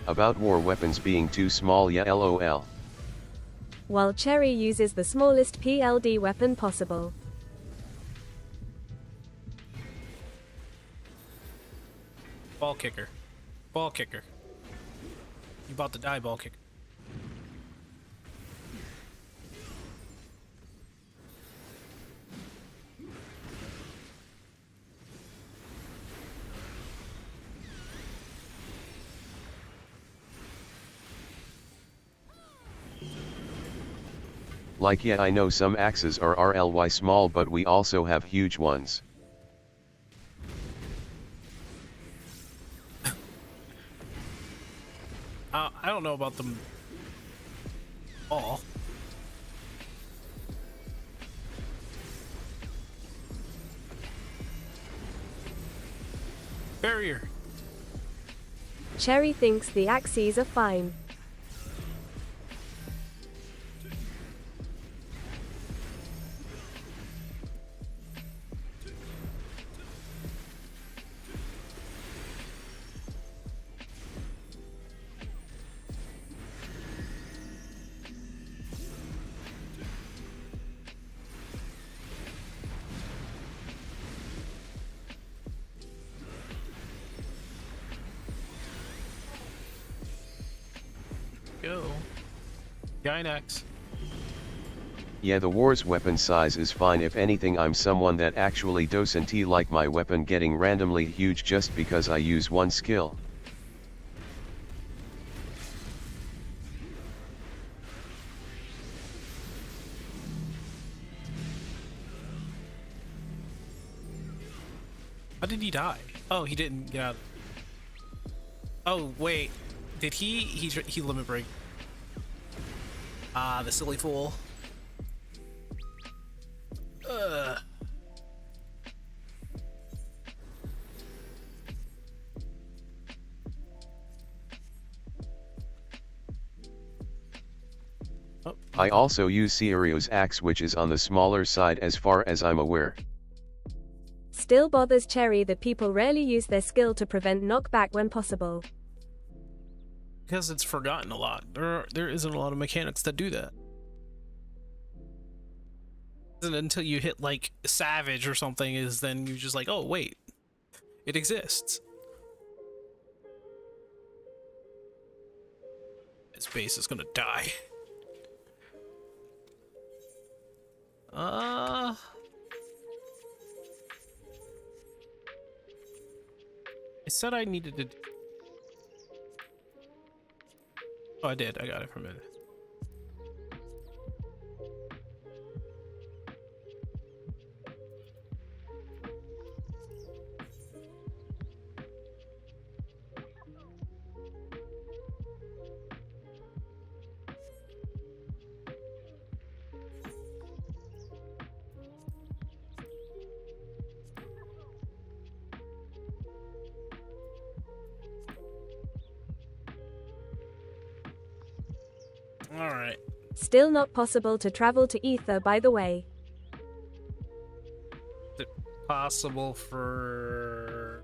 About war weapons being too small, yeah, lol. While Cherry uses the smallest PLD weapon possible. Ball kicker. Ball kicker. You about to die, ball kicker. Like, yeah, I know some axes are RLY small, but we also have huge ones. I don't know about them all. Barrier. Cherry thinks the axes are fine. Go. Giant axe. Yeah, the war's weapon size is fine. If anything, I'm someone that actually doesn't like my weapon getting randomly huge just because I use one skill. How did he die? Oh, he didn't get out. Oh, wait. Did he limit break? Ah, the silly fool. Ugh. Oh. I also use Sirio's axe, which is on the smaller side as far as I'm aware. Still bothers Cherry that people rarely use their skill to prevent knockback when possible. Because it's forgotten a lot. There isn't a lot of mechanics that do that. And until you hit like Savage or something, is then you're just like, oh wait, it exists. His base is gonna die. I said I needed to. Oh, I did. I got it for a minute. All right. Still not possible to travel to Ether, by the way. Is it possible for...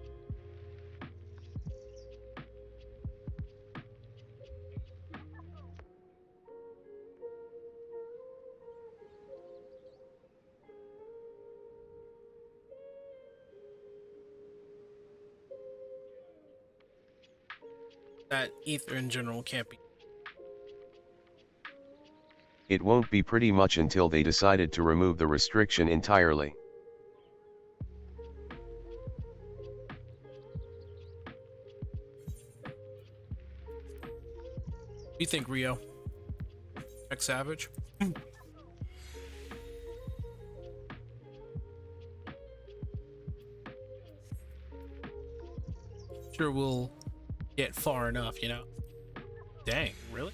that Ether in general can't be? It won't be pretty much until they decided to remove the restriction entirely. You think, Rio? X Savage? sure we'll get far enough, you know? Dang, really?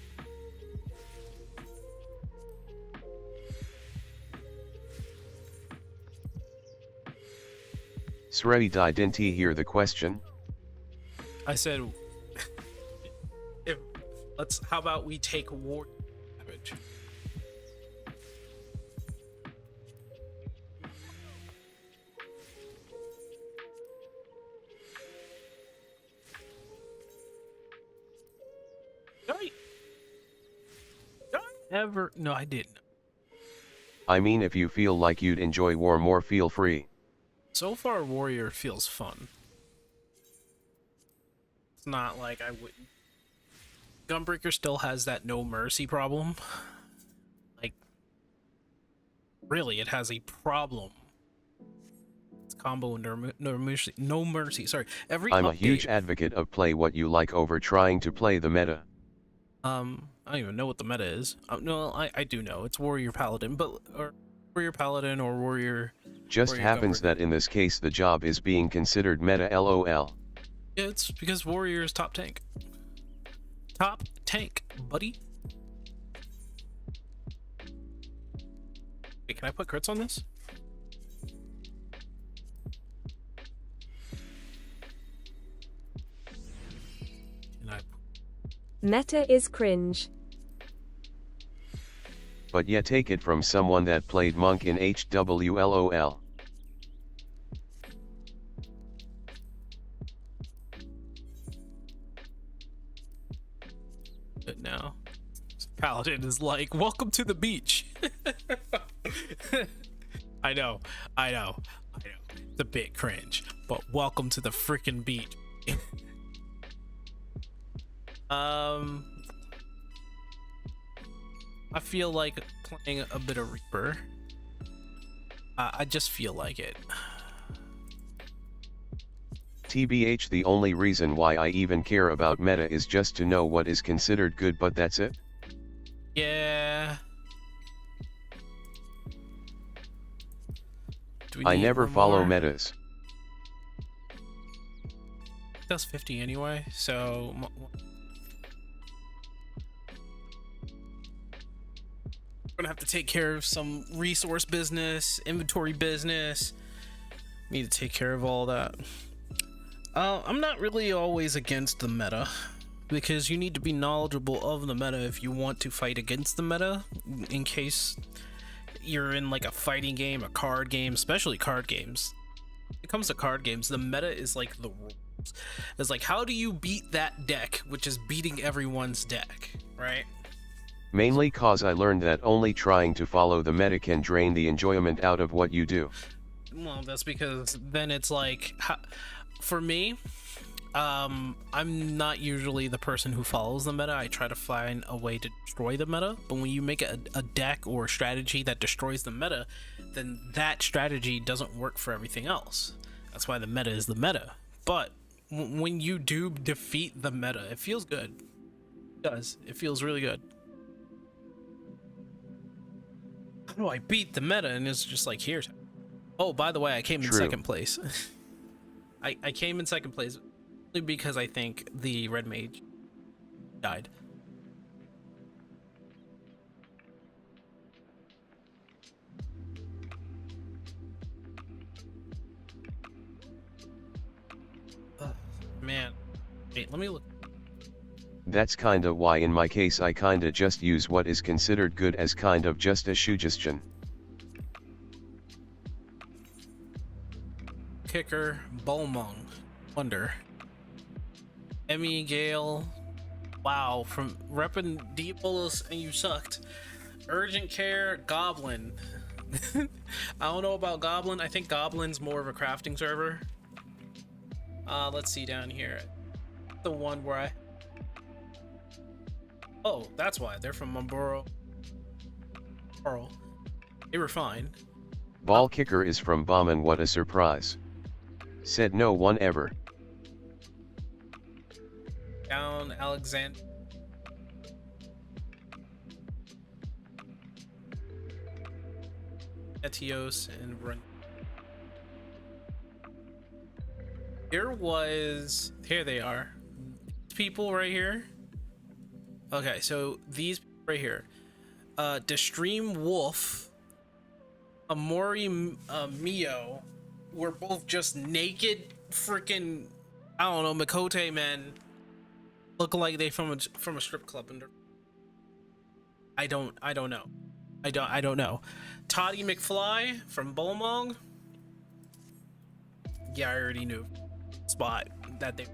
Sredi, didn't he hear the question? I said, if how about we take war damage? Did I ever? No, I didn't. I mean, if you feel like you'd enjoy war more, feel free. So far, warrior feels fun. It's not like I wouldn't. Gunbreaker still has that no mercy problem. Like, really, it has a problem. It's combo no mercy. No mercy. Sorry, every. I'm update, a huge advocate of play what you like over trying to play the meta. I don't even know what the meta is. No, I do know. It's warrior paladin, but or warrior paladin or warrior. Just warrior happens Gunbreaker. that in this case the job is being considered meta, lol. Yeah, it's because warrior is top tank. Top tank, buddy. Wait, can I put crits on this? Can I? Meta is cringe. But yet take it from someone that played monk in HWLOL. But now, paladin is like, welcome to the beach. I know. It's a bit cringe, but welcome to the freaking beach. I feel like playing a bit of Reaper. I just feel like it. TBH, the only reason why I even care about meta is just to know what is considered good, but that's it. Yeah. Do we I need never one follow more? metas. It does 50 anyway, so we're gonna have to take care of some resource business, inventory business. Need to take care of all that. I'm not really always against the meta, because you need to be knowledgeable of the meta if you want to fight against the meta, in case you're in like a fighting game, a card game, especially card games. When it comes to card games, the meta is like the rules. It's like, how do you beat that deck, which is beating everyone's deck, right? Mainly cause I learned that only trying to follow the meta can drain the enjoyment out of what you do. Well, that's because then it's like, for me, I'm not usually the person who follows the meta. I try to find a way to destroy the meta. But when you make a deck or a strategy that destroys the meta, then that strategy doesn't work for everything else. That's why the meta is the meta. But when you do defeat the meta, it feels good. It does. It feels really good. How do I beat the meta? And it's just like, here's. Oh, by the way, I came in True. second place. I came in second place only because I think the red mage died. Ugh, man, wait, let me look. That's kinda why in my case I kinda just use what is considered good as kind of just a suggestion. Kicker, Bolmong, Wonder, Emmy Gale, wow, from reppin' Diabolos and you sucked. Urgent Care, Goblin. I don't know about Goblin. I think Goblin's more of a crafting server. Let's see down here. The one where I. Oh, that's why they're from Mumboro. Carl. They were fine. Ball kicker is from Bauman, what a surprise. Said no one ever. Down Alexander. Etios and Run. Here they are. People right here. Okay, so these right here. Destream Wolf, Amori Mio were both just naked freaking, I don't know, Mikote men. Look like they from a strip club. I don't know. I don't know. Toddy McFly from Bolmong. Yeah, I already knew. Spot that they.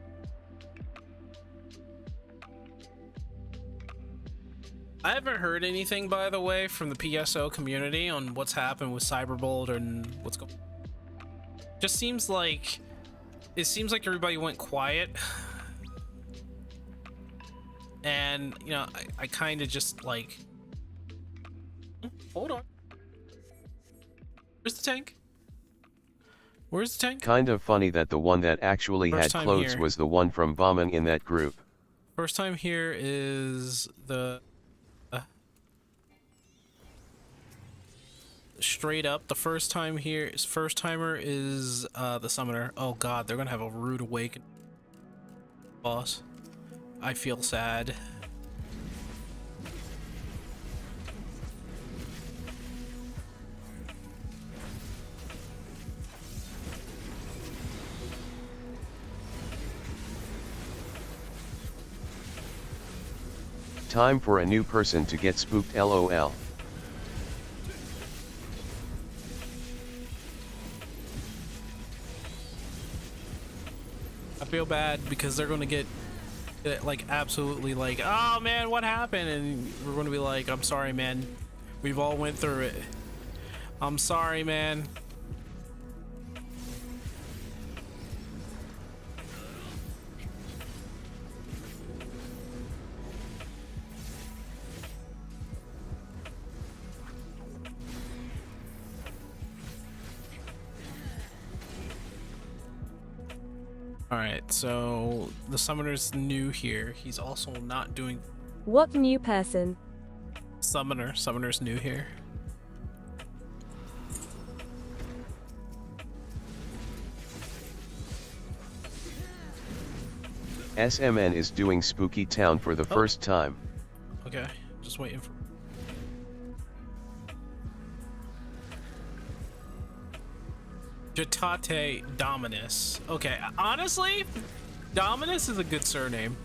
I haven't heard anything, by the way, from the PSO community on what's happened with Cyberbolt and what's going. Just seems like everybody went quiet, and you know, I kind of just like. Hold on. Where's the tank? Where's the tank? Kind of funny that the one that actually First had time clothes here. was the one from bombing in that group. First time here is the straight up. The first timer is the summoner. Oh god, they're gonna have a rude awakening. Boss, I feel sad. Time for a new person to get spooked, lol. I feel bad because they're gonna get like absolutely like, oh man, what happened? And we're gonna be like, I'm sorry, man. We've all went through it. I'm sorry, man. Alright, so the summoner's new here. He's also not doing What new person? summoner. Summoner's new here. SMN is doing Spooky Town for the first time. Okay, just waiting for. Jatate Dominus. Okay, honestly, Dominus is a good surname.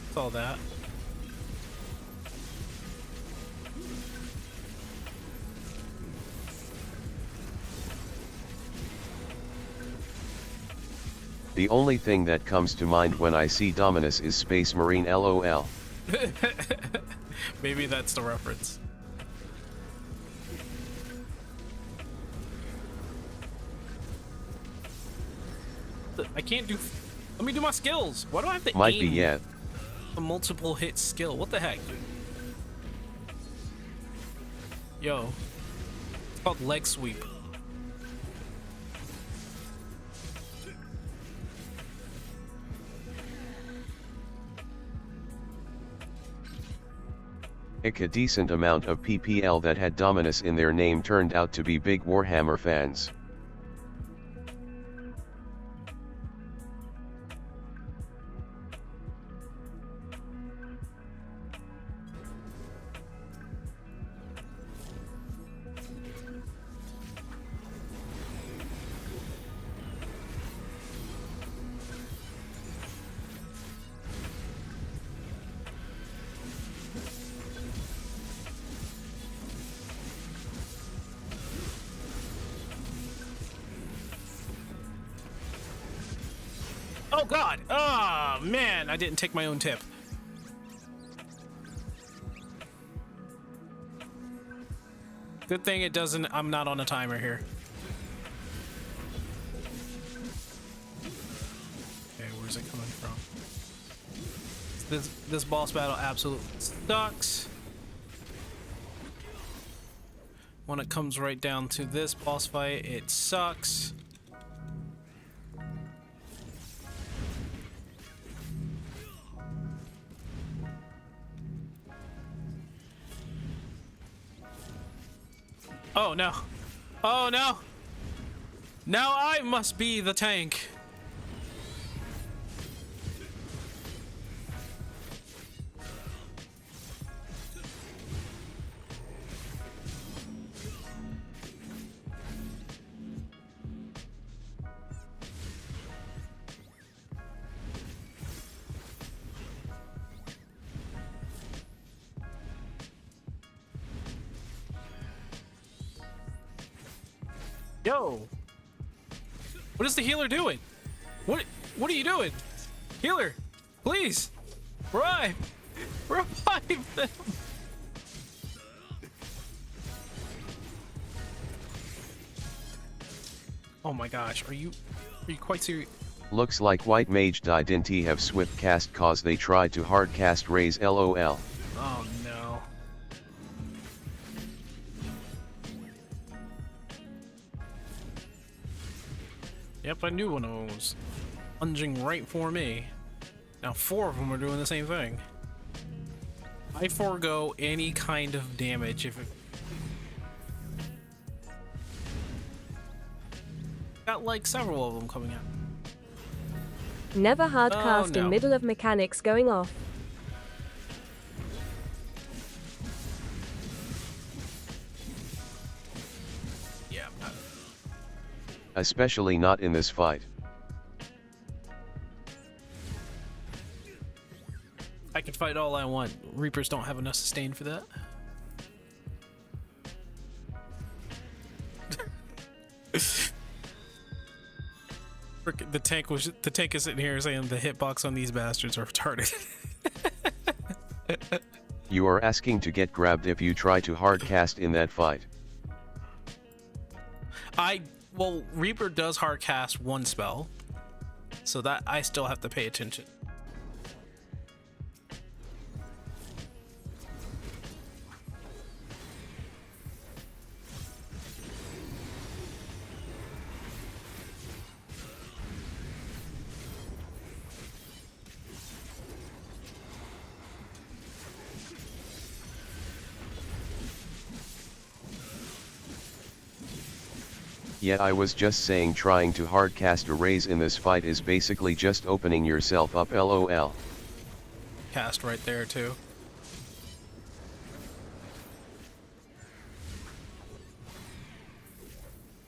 It's all that. The only thing that comes to mind when I see Dominus is Space Marine, lol. Maybe that's the reference. I can't do. Let me do my skills. Why do I have to Might aim be, yeah. a multiple hit skill? What the heck? Yo, it's called leg sweep. A decent amount of PPL that had Dominus in their name turned out to be big Warhammer fans. Oh god! Ah, man, I didn't take my own tip. Good thing it doesn't. I'm not on a timer here. Okay, where's it coming from? This boss battle absolutely sucks. When it comes right down to this boss fight, it sucks. Oh no. Oh no. Now I must be the tank. Yo. What is the healer doing? What are you doing? Healer, please. Revive. Revive them. Oh my gosh, are you quite serious? Looks like white mage died. Didn't he have swift cast cause they tried to hard cast raise lol. Oh no. Yep, I knew one of them was lunging right for me. Now 4 of them are doing the same thing. I forego any kind of damage if it... Got like several of them coming out. Never hard Oh, cast no. in middle of mechanics going off. Yeah. Especially not in this fight. I can fight all I want. Reapers don't have enough sustain for that. Frick, the tank is sitting here saying the hitbox on these bastards are retarded. You are asking to get grabbed if you try to hard cast in that fight. Well, Reaper does hard cast one spell, so that I still have to pay attention. Yeah, I was just saying trying to hard cast a raise in this fight is basically just opening yourself up lol. Cast right there too.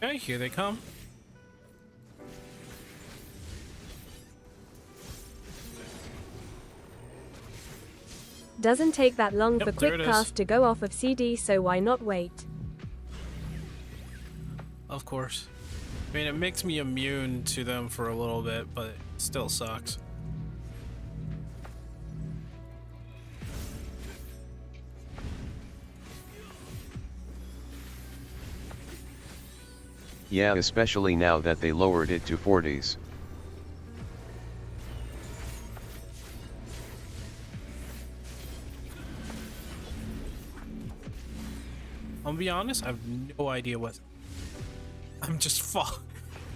Okay, here they come. Doesn't take that long Yep, for there quick it is. cast to go off of CD, so why not wait? Of course. I mean, it makes me immune to them for a little bit, but it still sucks. Yeah, especially now that they lowered it to 40s. I'll be honest, I have no idea what. I'm just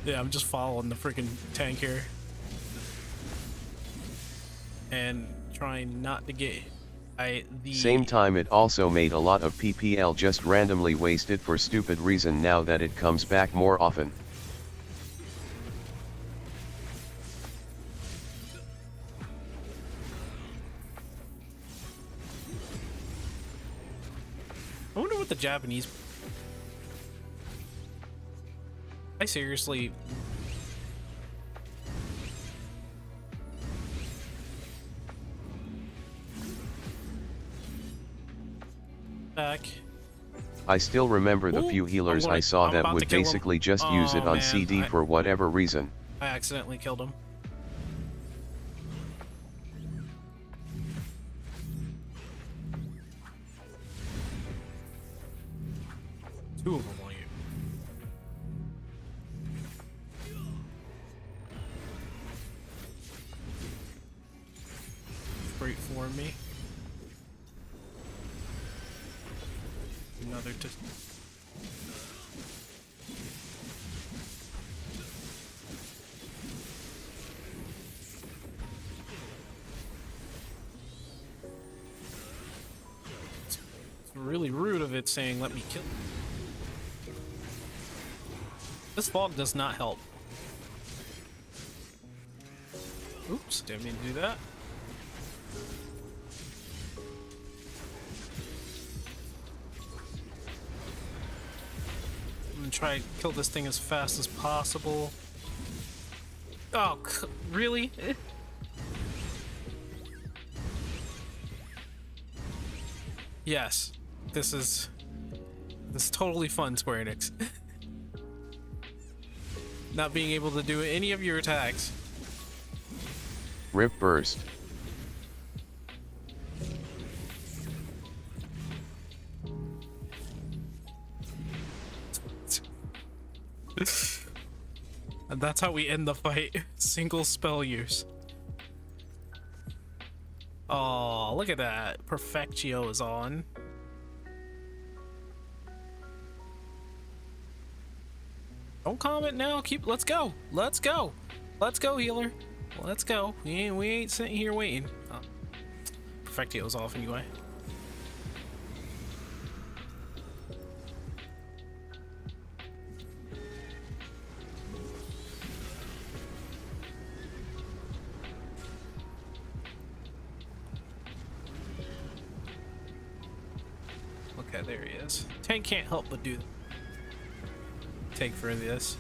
I'm just following the freaking tank here. And trying not to get Same time it also made a lot of PPL just randomly wasted for stupid reason now that it comes back more often. I wonder what the Japanese. I seriously. Back. I still remember the Ooh, few healers I I'm saw that about would to kill him. basically just use it Oh, on man, CD for whatever reason. I accidentally killed him. Two of them on you. Straight for me. Another just. It's really rude of it saying let me kill. This fog does not help. Oops, didn't mean to do that. I'm gonna try to kill this thing as fast as possible. Oh, really? Yes, this is totally fun, Square Enix. Not being able to do any of your attacks. Rip burst. And that's how we end the fight. Single spell use. Oh, look at that. Perfectio is on. Don't comment now. Let's go. Let's go. Let's go, healer. Let's go. We ain't sitting here waiting. Oh, Perfectio's off anyway. Okay, there he is. Tank can't help but do that. Take for this.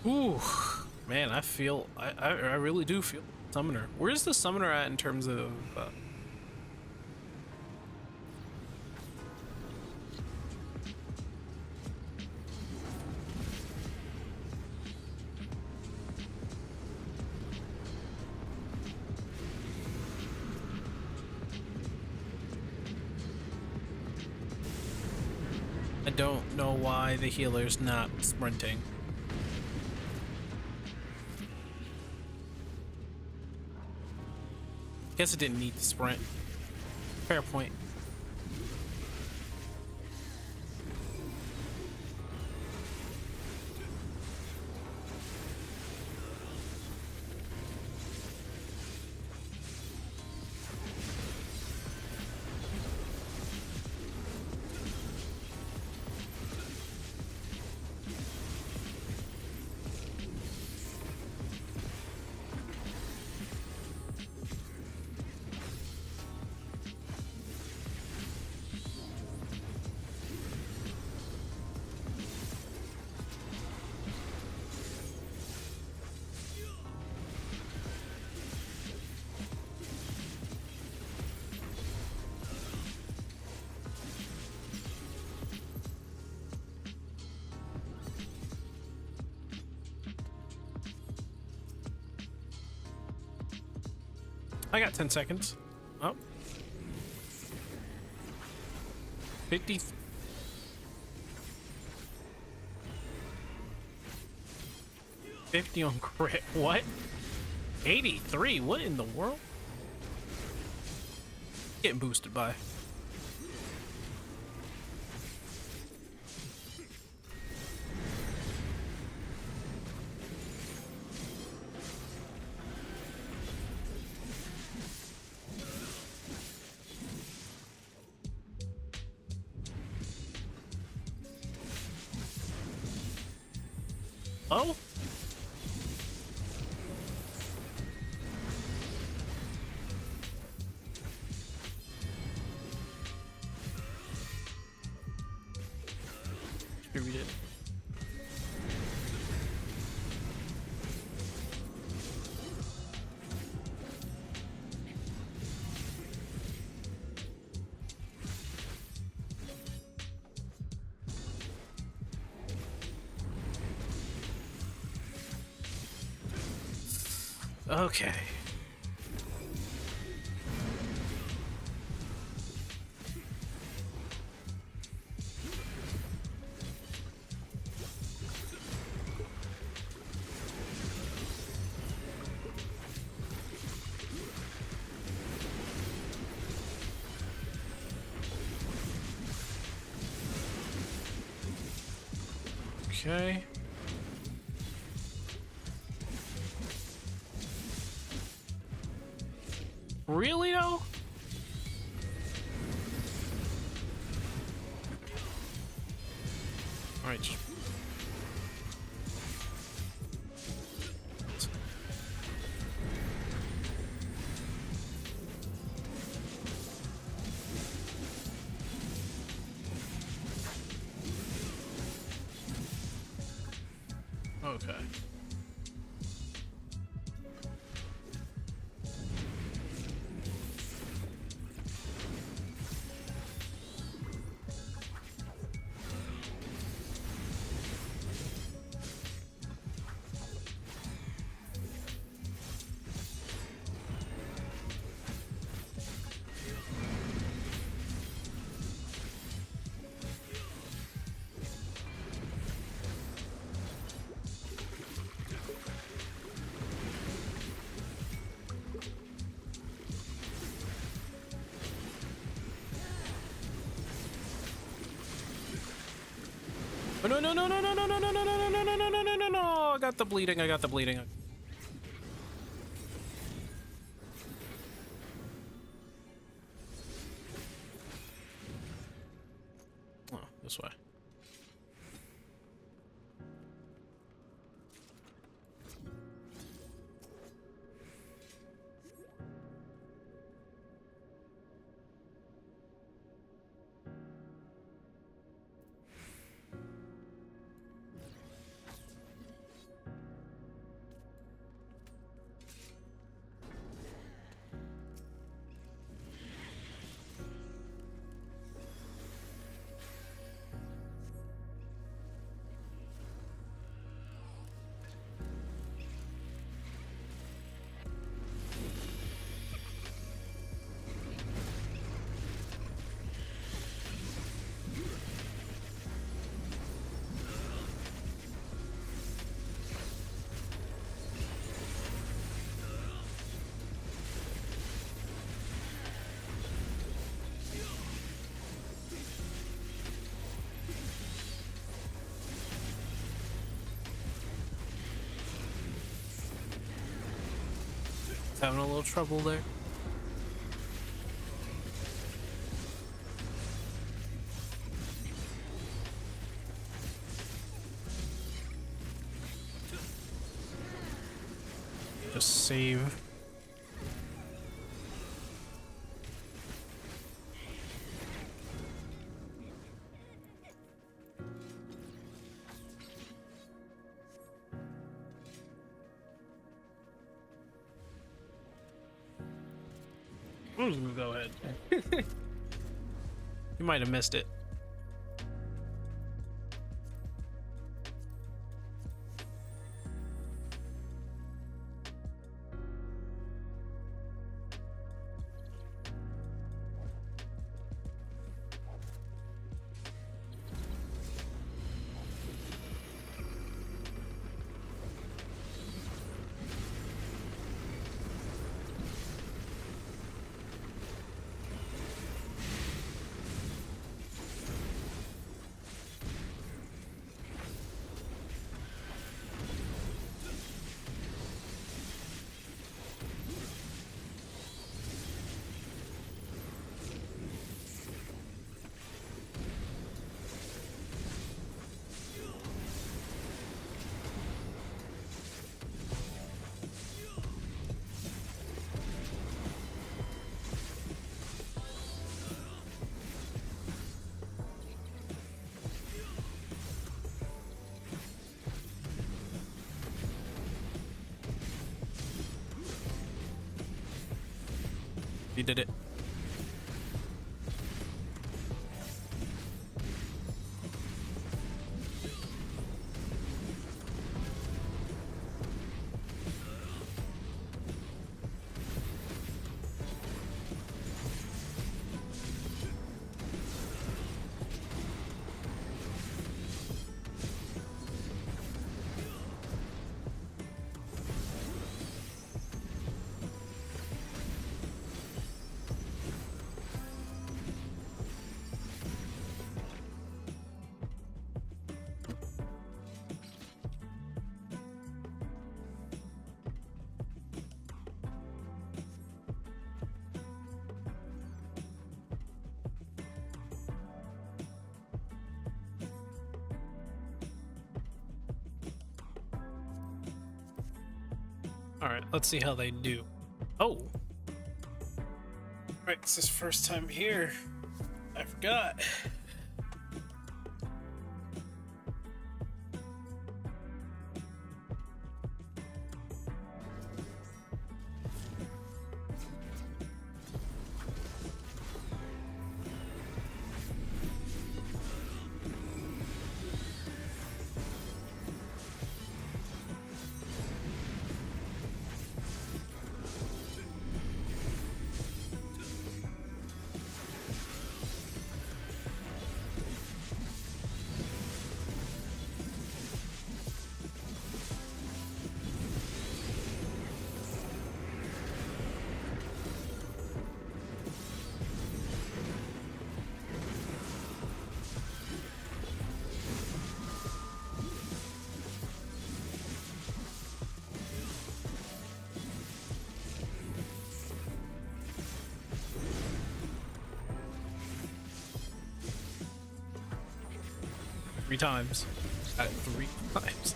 Ooh, man, I really do feel summoner. Where's the summoner at in terms of I don't know why the healer's not sprinting. Guess it didn't need to sprint. Fair point. I got 10 seconds. Oh. 50. 50 on crit. What? 83? What in the world? Getting boosted by. Oh? Distributed. Okay. Okay. Really though? Alright. Okay. Oh, no, no, no, no, no, no, no, no, no, no, no, no, no, no, no, no, no. I got the bleeding. I got the bleeding. Oh, this way. Having a little trouble there. Just save. I'm just gonna go ahead. You might have missed it. You did it. Alright, let's see how they do. Oh! Right, it's his first time here. I forgot. Three times. Got it 3 times.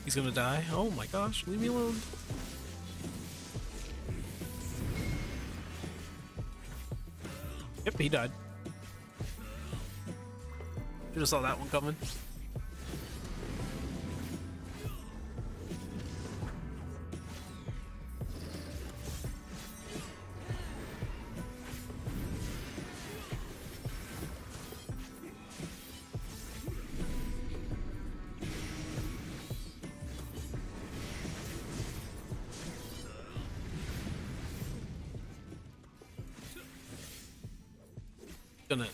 He's gonna die? Oh my gosh, leave me alone. Yep, he died. Should've saw that one coming.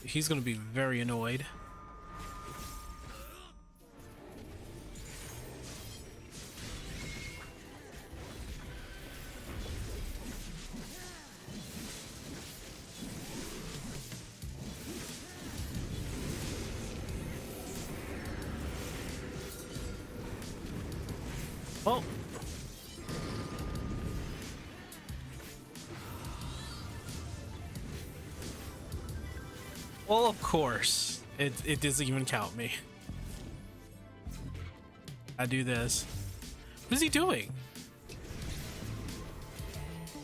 He's gonna be very annoyed. Oh. Well, of course. It doesn't even count me. I do this. What is he doing?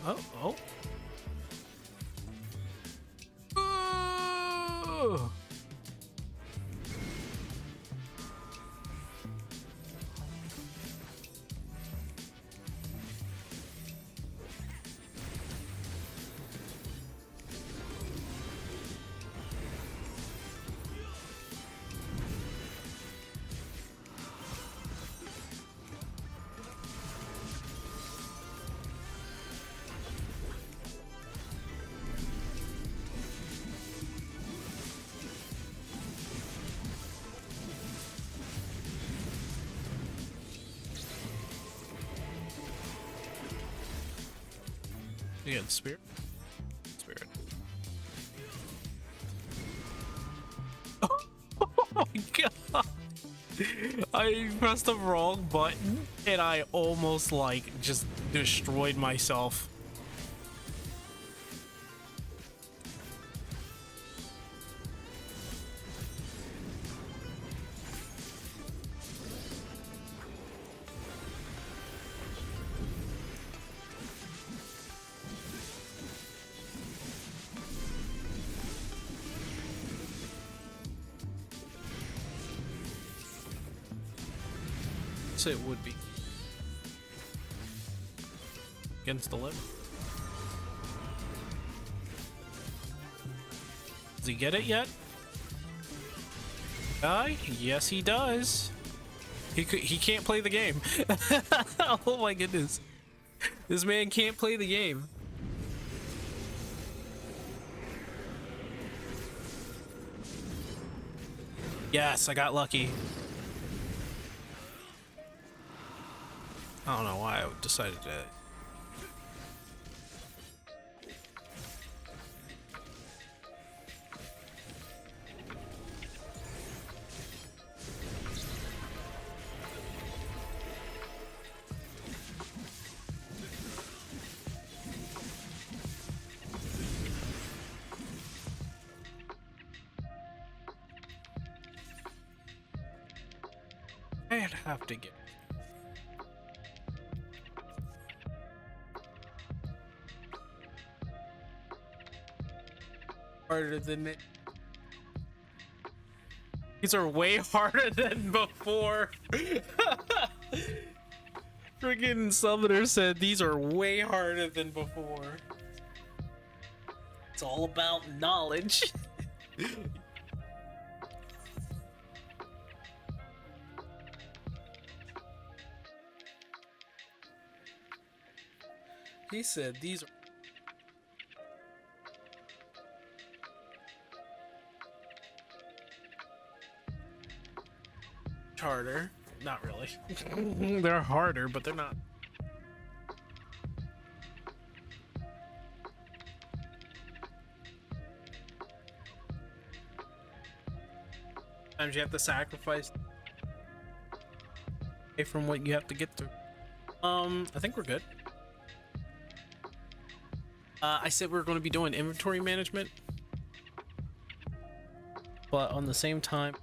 Oh, oh. Oh. Again, spirit. Spirit. Oh my god! I pressed the wrong button and I almost like just destroyed myself. It would be against 11. Does he get it yet? Yes, he does. He can't play the game. Oh my goodness, this man can't play the game. Yes, I got lucky. I don't know why I decided to. I'd have to get. Harder than it. These are way harder than before. Freaking Summoner said these are way harder than before. It's all about knowledge. He said these are harder. Not really. They're harder, but they're not. Sometimes you have to sacrifice from what you have to get through. I think we're good. I said we were going to be doing inventory management, but on the same time,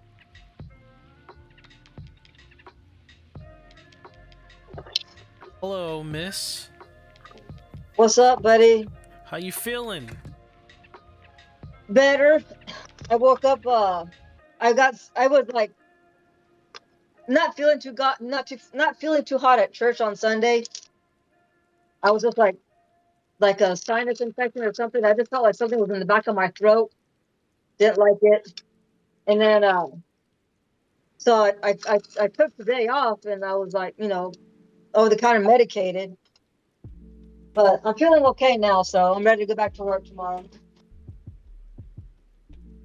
hello, miss. What's up, buddy? How you feeling? Better. I woke up. I was like not feeling not feeling too hot at church on Sunday. I was just like a sinus infection or something. I just felt like something was in the back of my throat. Didn't like it, and then so I took the day off, and I was like, over the counter medicated. But I'm feeling okay now, so I'm ready to go back to work tomorrow.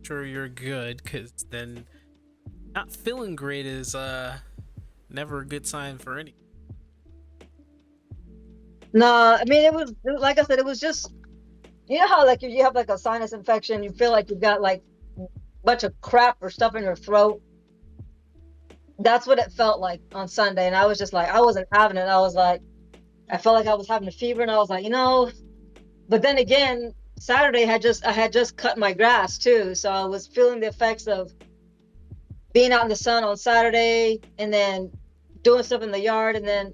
Sure you're good, because then not feeling great is never a good sign for any. No, I mean it was like I said, it was just how like if you have like a sinus infection, you feel like you've got like a bunch of crap or stuff in your throat. That's what it felt like on Sunday, and I was just like, I wasn't having it. I felt like I was having a fever, and I was like, But then again, Saturday I had just cut my grass too, so I was feeling the effects of being out in the sun on Saturday, and then doing stuff in the yard, and then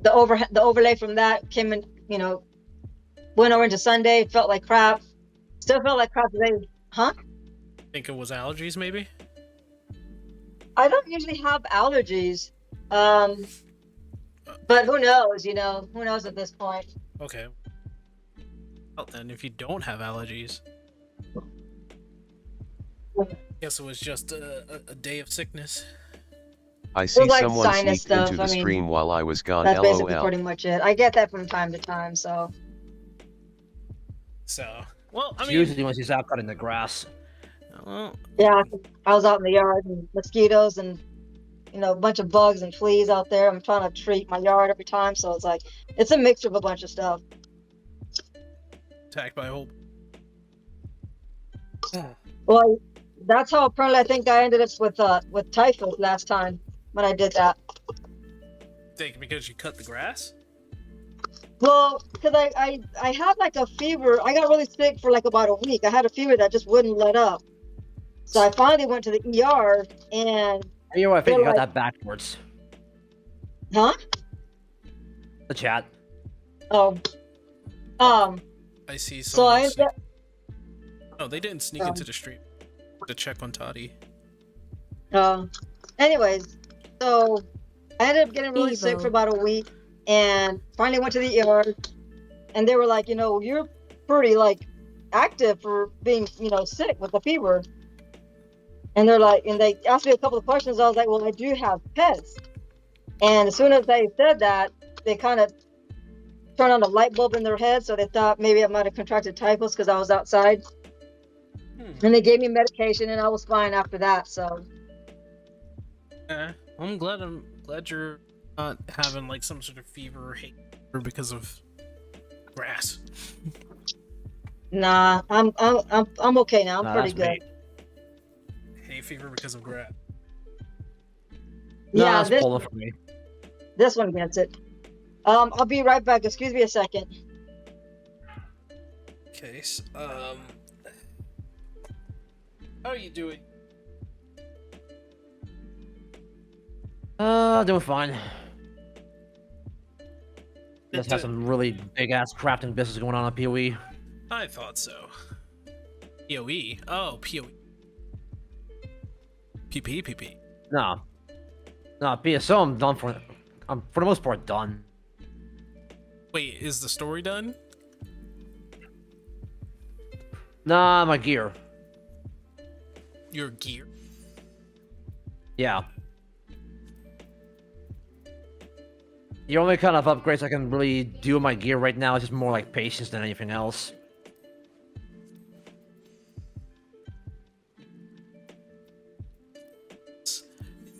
the overlay from that came in, went over into Sunday. Felt like crap. Still felt like crap today. Huh? Think it was allergies, maybe? I don't usually have allergies. But who knows, who knows at this point. Okay. Well then, if you don't have allergies, guess it was just a day of sickness. I see like someone sinus sneaked into stuff, the I mean, stream while I was gone. That's basically LOL. pretty much it. I get that from time to time, so. So, well, I It's mean, usually when she's out cutting the grass. well, Yeah, I was out in the yard, and mosquitoes and, a bunch of bugs and fleas out there. I'm trying to treat my yard every time, so it's a mixture of a bunch of stuff. attacked by a whole. Well, that's how apparently I think I ended up with typhus last time when I did that. Think because you cut the grass? Well, because I had like a fever. I got really sick for like about a week. I had a fever that just wouldn't let up. So I finally went to the ER, and You know what? I think you got like- that backwards. huh? The chat. Oh, I see so someone. I ended up, No, they didn't sneak into the street to check on Toddy. anyways, so I ended up getting really sick Evil. for about a week, and finally went to the ER, and they were like, you're pretty like active for being, sick with the fever. And they're like, and they asked me a couple of questions. I was like, well, I do have pets. And as soon as they said that, they kind of turned on a light bulb in their head. So they thought maybe I might have contracted typhus because I was outside. And they gave me medication, and I was fine after that. So I'm glad you're not having like some sort of fever or hate or because of grass. nah, I'm okay now. I'm Nah, pretty that's good. me. Hay fever because of grass. No, Yeah, that's polar for me. this one gets it. I'll be right back. Excuse me a second. Case. How are you doing? Doing fine. Just have some really big ass crafting business going on at PoE. I thought so. PoE. Oh, PoE. PP. No. No, PSO I'm done for. I'm for the most part done. Wait, is the story done? Nah, my gear. Your gear? Yeah. The only kind of upgrades I can really do with my gear right now is just more like patience than anything else.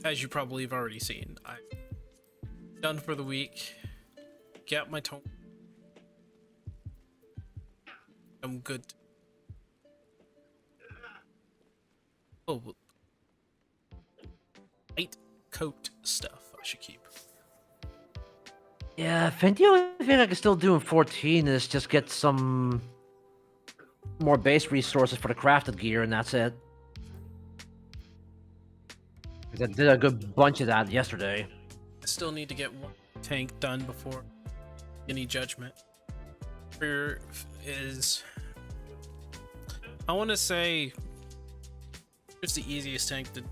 As you probably have already seen, I'm done for the week. Get my tone. I'm good. Oh, light coat stuff I should keep. Yeah, I think the only thing I can still do in 14 is just get some more base resources for the crafted gear, and that's it. 'Cause I did a good bunch of that yesterday. I still need to get one tank done before any judgment. Here is, I want to say, it's the easiest tank to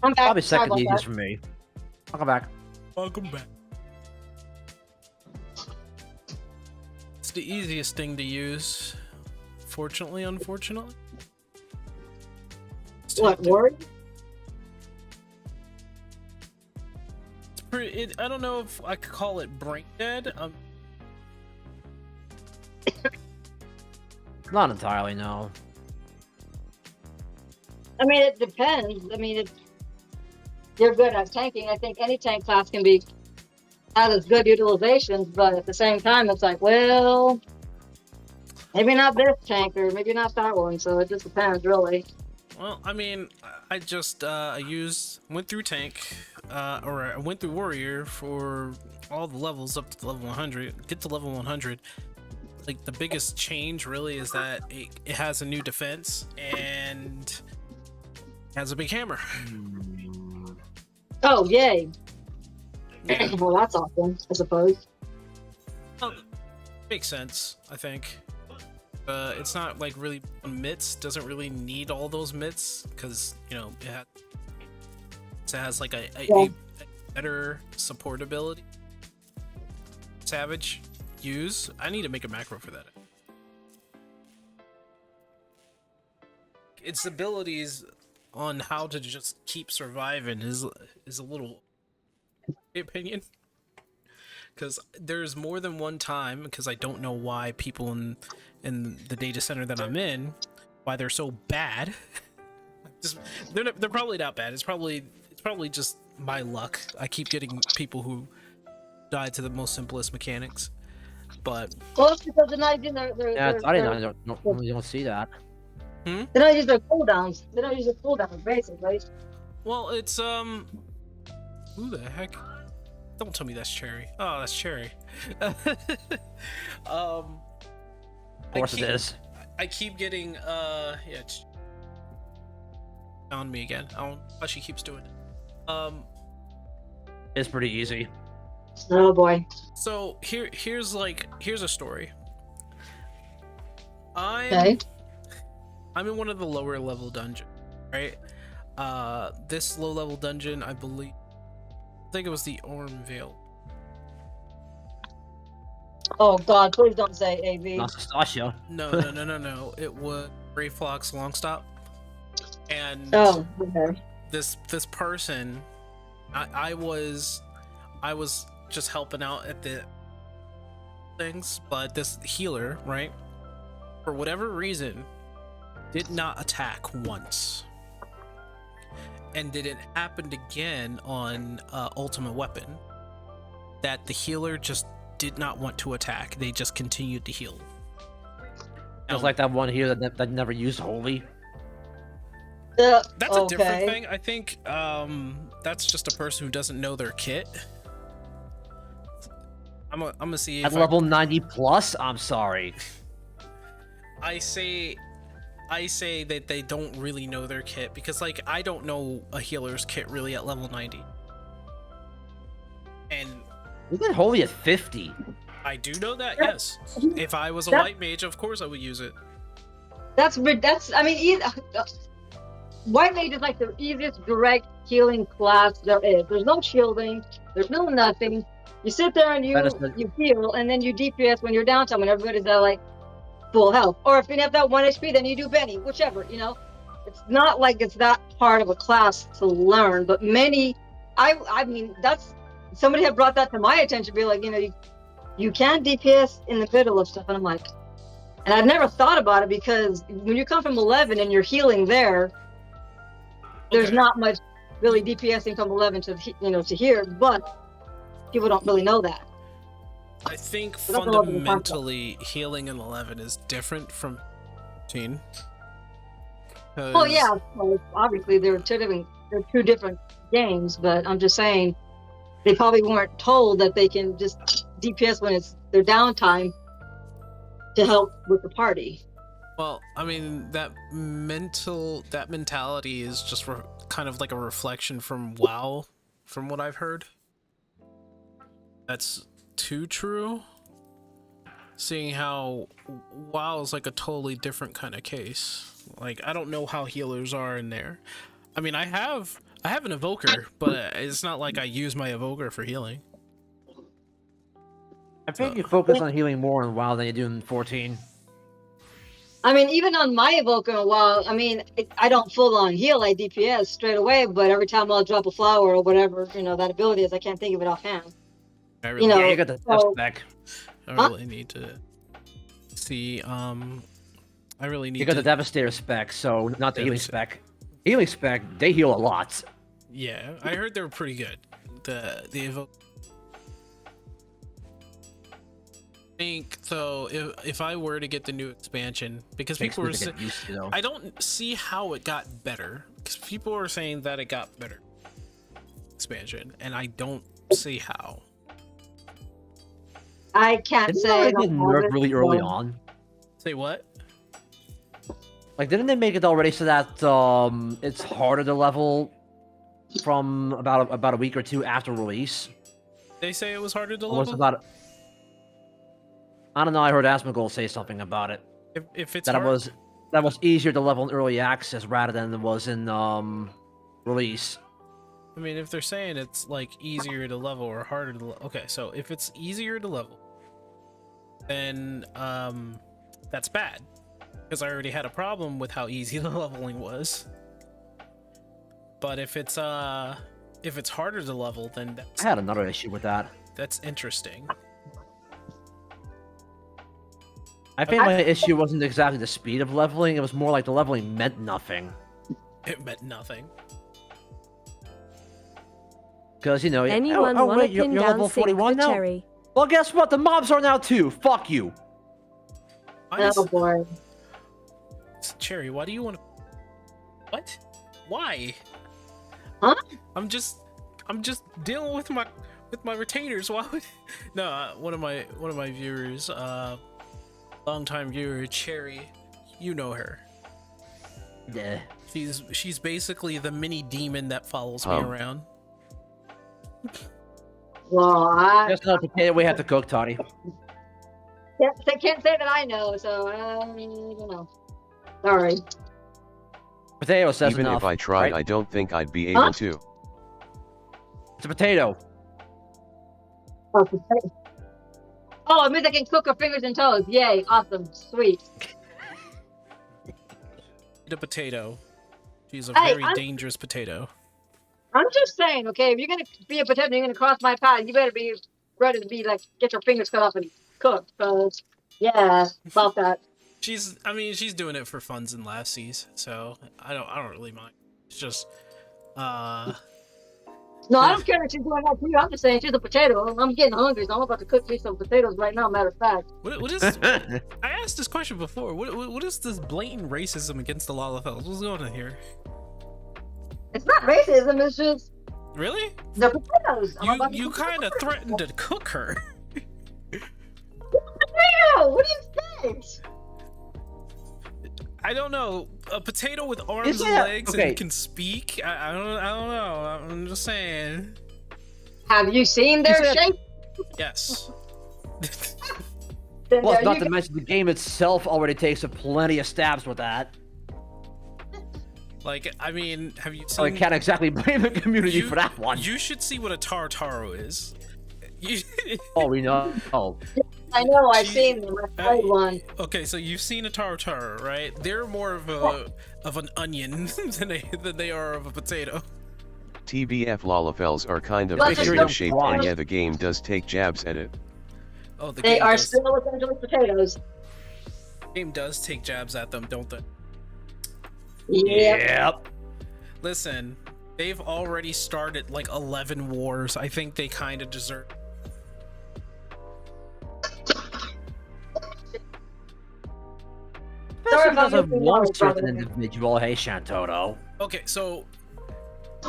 I'm back. Probably Sorry second about easiest that. for me. I'll come back. Welcome back. It's the easiest thing to use. Fortunately, unfortunately. It's What word? I don't know if I could call it brain dead. Not entirely, no. I mean, it depends. I mean, if you're good at tanking, I think any tank class can be has its good utilizations, but at the same time, it's like, well, maybe not this tank or maybe not that one. So it just depends, really. Well, I mean, I just went through tank, or I went through warrior for all the levels up to level 100. Get to level 100. Like the biggest change really is that it has a new defense and has a big hammer. Oh, yay! Yeah. Well, that's awesome, I suppose. Well, makes sense, I think. It's not like really mitts. Doesn't really need all those mitts because you know it has like a better support ability. Savage use. I need to make a macro for that. Its abilities on how to just keep surviving is a little, in my opinion. Because there's more than one time, because I don't know why people in the data center that I'm in, why they're so bad. They're probably not bad. It's probably just my luck. I keep getting people who die to the most simplest mechanics. But Well, it's because they're not using their Yeah, I don't see that. they don't use their cooldowns. They don't use their cooldowns, basically. well, it's who the heck? Don't tell me that's Cherry. Oh, that's Cherry. Of course it is. I keep getting yeah, it's on me again. I don't know how she keeps doing it. It's pretty easy. Oh boy. So here's a story. Okay. I'm in one of the lower level dungeons, right? This low level dungeon, I think it was the Ormvale. Oh God, please don't say AV. Nastassia. No. It was Greyflox Longstop. And Oh, okay. this person, I was just helping out at the things, but this healer, right, for whatever reason, did not attack once. And then it happened again on Ultimate Weapon that the healer just did not want to attack. They just continued to heal. Just like that one here that never used holy. That's a okay. different thing. I think that's just a person who doesn't know their kit. I'm gonna see if At level 90 plus, I'm sorry. I say that they don't really know their kit because, like, I don't know a healer's kit really at level 90. And We did holy at 50. I do know that. Yes. If I was a That- white mage, of course I would use it. That's I mean, white mage is like the easiest direct healing class there is. There's no shielding. There's no nothing. You sit there and you heal, and then you DPS when you're downtime when everybody's at like full health. Or if you have that 1 HP, then you do Benny, whichever. You know, it's not like it's that hard of a class to learn. But many, I mean, that's somebody had brought that to my attention. Be like, you know, you can DPS in the middle of stuff, and I'm like, and I'd never thought about it because when you come from 11 and you're healing there, there's Okay. not much really DPSing from 11 to to here, but people don't really know that. I think that's a lot of the concept. fundamentally healing in 11 is different from 13. Well, yeah, well, obviously they're two different games, but I'm just saying they probably weren't told that they can just DPS when it's their downtime to help with the party. Well, I mean that mentality is just kind of like a reflection from WoW, from what I've heard. That's too true. Seeing how WoW is like a totally different kind of case. Like I don't know how healers are in there. I mean, I have an evoker, but it's not like I use my evoker for healing. I think you focus on healing more in WoW than you do in 14. I mean, even on my evoker, while I mean, I don't full on heal, I DPS straight away, but every time I'll drop a flower or whatever, that ability is, I can't think of it offhand. I really, Yeah, you got the so- spec. I really need to see. I really need You got to. the Devastator spec, so not the healing Devastator. spec. Healing spec, they heal a lot. Yeah, I heard they were pretty good. The evoke. I think though, if I were to get the new expansion, because Takes people me were to saying, get used to, though. I don't see how it got better, because people were saying that it got better expansion, and I don't see how. I can't Didn't say. they I make don't it have nerfed it, really early so- on? Say what? Like, didn't they make it already so that it's harder to level from about a week or two after release? They say it was harder to Or was it level. about? I don't know. I heard Asmongold say something about it. If it's That hard, it was easier to level in early access rather than it was in release. I mean, if they're saying it's like easier to level or harder to okay, so if it's easier to level, then that's bad, because I already had a problem with how easy the leveling was. But if it's harder to level, then I had another issue with that. that's interesting. I think my issue wasn't exactly the speed of leveling; it was more like the leveling meant nothing. It meant nothing. Because Anyone oh, want wait, to you're pin level down Sync 41 for now. Cherry? Well, guess what? The mobs are now too. Fuck you. Why Oh boy. Cherry, why do you want to? What? Why? Huh? I'm just dealing with my retainers. Why would? No, one of my viewers, longtime viewer Cherry, you know her. Yeah. She's basically the mini demon that follows me around. Well, I Just another potato we have to cook, Toddy. can't say that I know, so I don't know. Sorry. Potato says Even enough. if I tried, right? I don't think I'd be able Huh? to. It's a potato. Oh, potato. Oh, it means I can cook her fingers and toes. Yay! Awesome, sweet. The potato. She's a Hey, very I'm- dangerous potato. I'm just saying, okay, if you're gonna be a potato, you're gonna cross my path. You better be ready to be like get your fingers cut off and cooked. So, yeah, about that. She's doing it for funs and laughsies, so I don't really mind. It's just, No, I don't care if she's doing that to you. I'm just saying she's a potato. I'm getting hungry, so I'm about to cook me some potatoes right now. Matter of fact. what is? I asked this question before. What is this blatant racism against the Lalafels? What's going on here? It's not racism. It's just Really? the potatoes. I'm about to You cook kind of threatened to cook her. potato. What do you think? I don't know. A potato with arms Isn't and that- legs okay. and can speak. I don't know. I'm just saying. Have you seen their said- shape? Yes. Then Plus, there not you to go. mention the game itself already takes plenty of stabs with that. Like, I mean, have you So I seen? can't exactly blame the community for that one. You should see what a Tartaro is. You, Oh, we know. Oh, I know. I've She- seen them. I played one. okay, so you've seen a Tartaro, right? They're more of an onion than they are of a potato. TBF Lalafels are kind of But Make sure you potato don't shaped, fry. and yeah, the game does take jabs at it. Oh, the They game are does, still Los Angeles potatoes. game does take jabs at them, don't they? Yep. yep. Listen, they've already started like 11 wars. I think they kind of deserve. Sorry Especially if I'm because of missing one out, certain brother. individual. Hey, Shantoto. Okay, so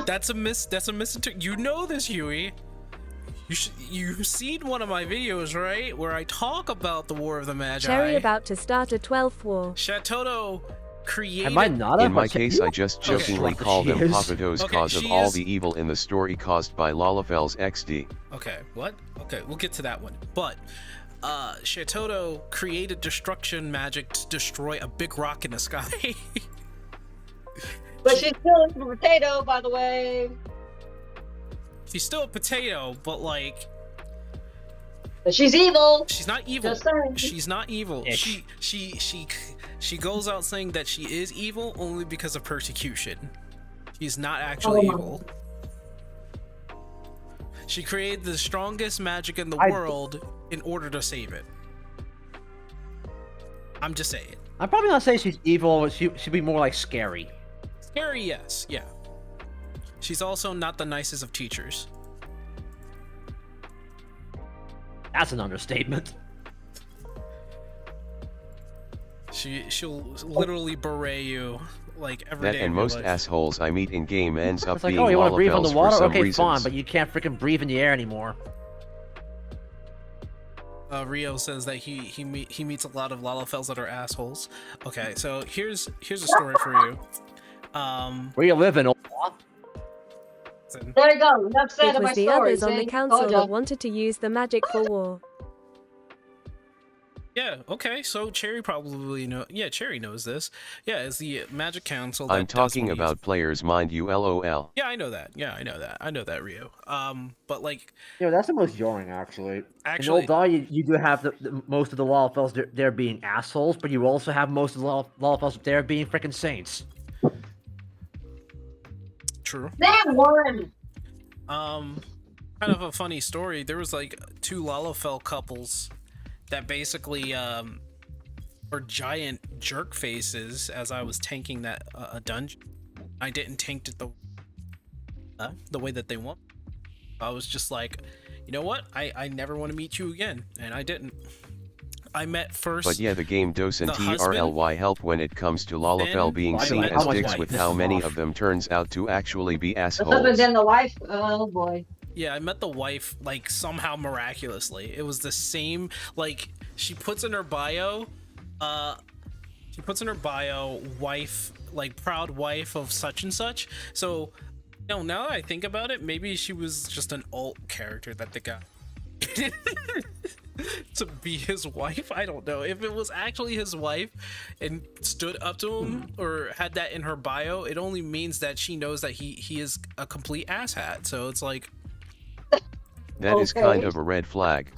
that's a misinterpretation. You know this, Huey. You've seen one of my videos, right? Where I talk about the War of the Magi. Cherry about to start a 12th war. Shatoto created. Am I not? In my case, I just jokingly Okay. call them She is. Papatos Okay, cause of she all is. the evil in the story caused by Lalafels XD. Okay, what? Okay, we'll get to that one. But Shatoto created destruction magic to destroy a big rock in the sky. But she's still a potato, by the way. She's still a potato, but like But she's evil. she's not evil. Just saying. She's not evil. Ish. She goes out saying that she is evil only because of persecution. She's not actually Oh. evil. She created the strongest magic in the I- world in order to save it. I'm just saying. I'm probably not saying she's evil. But she'd be more like scary. Scary, yes, yeah. She's also not the nicest of teachers. That's an understatement. She'll literally beret you like every That day. and of your most life. assholes I meet in game ends up It's like, being oh, you want to breathe on the Lalafels for water? some Okay, reasons. fine, but you can't freaking breathe in the air anymore. Rio says that he meets a lot of Lalafels that are assholes. Okay, so here's a story for you. Where you living? Listen, There you go. Enough said It of my was the story. others on the see? council Told ya. that wanted to use the magic for war. yeah, okay, so Cherry probably yeah, Cherry knows this. Yeah, it's the Magic Council. That I'm talking does what about players, mind you, LOL. Yeah, I know that. Yeah, I know that. I know that, Rio. But like, Yeah, that's the most jarring, actually. Actually- in Old you do have the most of the Lalafels there being assholes, but you also have most of the Lalafels there being freaking saints. true. That one. Kind of a funny story. There was like two Lalafell couples that basically were giant jerk faces as I was tanking that a dungeon. I didn't tank it the way that they want. I was just like, you know what? I never want to meet you again, and I didn't. I met first. But yeah, the game doesn't the husband, TRLY help when it comes to Lalafell then being I seen met as my dicks wife. with This how is many rough. of them turns out to actually be The husband assholes. and the wife. Oh boy. Yeah, I met the wife like somehow miraculously. It was the same, like she puts in her bio, wife, like proud wife of such and such. So, now that I think about it, maybe she was just an alt character that they got to be his wife. I don't know. If it was actually his wife and stood up to him or had that in her bio, it only means that she knows that he is a complete asshat. So it's like, That is Okay. kind of a red flag.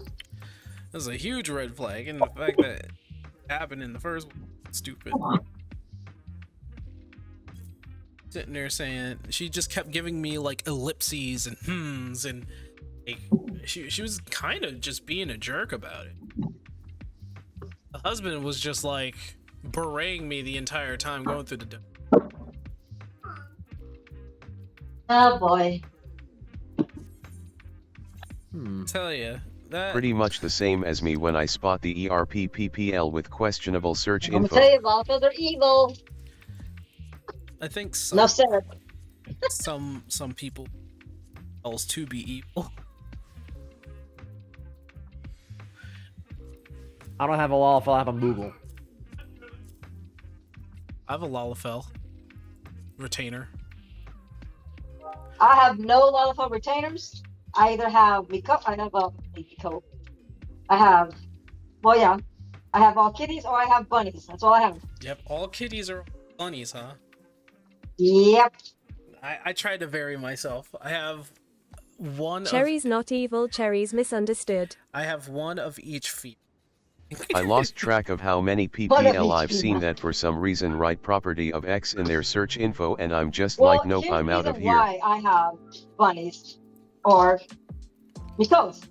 that's a huge red flag, and the fact that it happened in the first one, stupid. Sitting there saying she just kept giving me like ellipses and hmms, and like, she was kind of just being a jerk about it. The husband was just like berating me the entire time going through the. Oh boy. Tell you that. Pretty much the same as me when I spot the ERPPPL with questionable search I'm gonna info. tell you, Lalafels are evil. I think Enough said. some people else to be evil. I don't have a Lalafell, I have a Moogle. I have a Lalafell retainer. I have no Lalafell retainers. I either have Miko. I have a Miko. I have. Well, yeah. I have all kitties or I have bunnies. That's all I have. Yep, all kitties are bunnies, huh? Yep. I tried to vary myself. I have one Cherry's not evil, Cherry's misunderstood. I have one of each feet. I lost track of how many PPL I've seen that for some reason write property of X in their search info, and I'm just Well, like, nope, here's I'm the out of reason here. why I have bunnies or because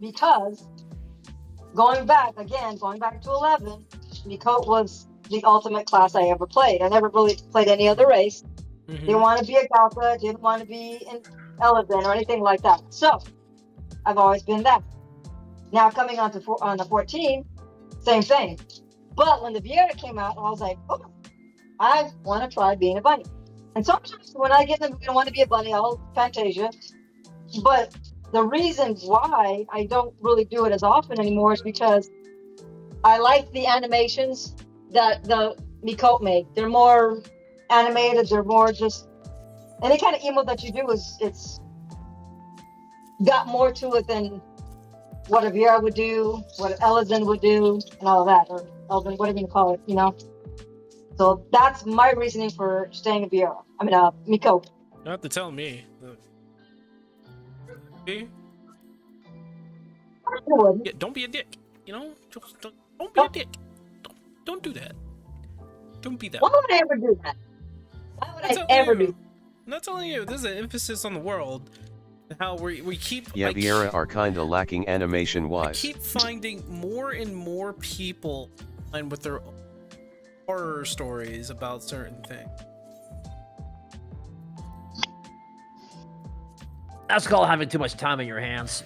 going back to 11, Mikote was the ultimate class I ever played. I never really played any other race. Mhm. Didn't want to be a Galka, didn't want to be an Eladrin or anything like that. So I've always been that. Now coming on the 14, same thing. But when the Vieira came out, I was like, oh, I want to try being a bunny. And sometimes when I get them, I don't want to be a bunny, I'll Fantasia. But the reason why I don't really do it as often anymore is because I like the animations that the Mikote made. They're more animated, they're more just any kind of emote that you do it's got more to it than what a Vieira would do, what an Eladrin would do, and all of that, or Eldrin, whatever you call it, you know. So that's my reasoning for staying a Vieira. I mean, Mikote. You don't have to tell me. See? Yeah, don't be a dick. You know, just don't be a dick. Don't do that. Don't be that. Why would I ever do that? Why would I'm I telling ever you. do? I'm not telling you. This is an emphasis on the world. How we keep. Yeah, I Vieira are kinda lacking animation I wise. keep finding more and more people and with their horror stories about certain things. That's called having too much time in your hands.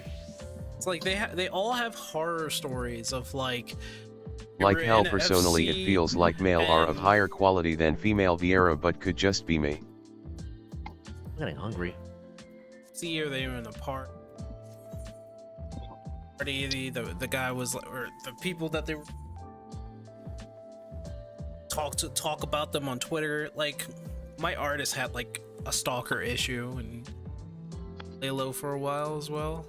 It's like they all have horror stories of like. Like you're hell, in personally it FC feels like male are of and- higher quality than female Vieira, but could just be me. I'm getting hungry. See, or they were in a party. The guy was like, or the people that they were talk about them on Twitter. Like, my artist had like a stalker issue and lay low for a while as well.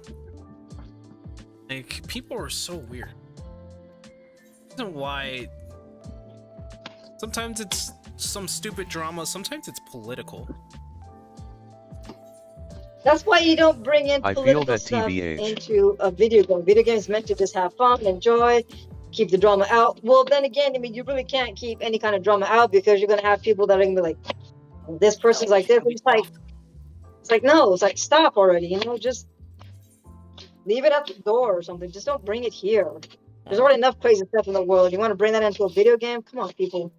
Like, people are so weird. I don't know why. Sometimes it's some stupid drama. Sometimes it's political. That's why you don't bring in I feel political that stuff TBH. into a video game. Video game is meant to just have fun, enjoy, keep the drama out. Well, then again, I mean, you really can't keep any kind of drama out because you're gonna have people that are gonna be like, "This person's like this." It's like no, it's like stop already. You know, just leave it at the door or something. Just don't bring it here. There's already enough crazy stuff in the world. You want to bring that into a video game? Come on, people.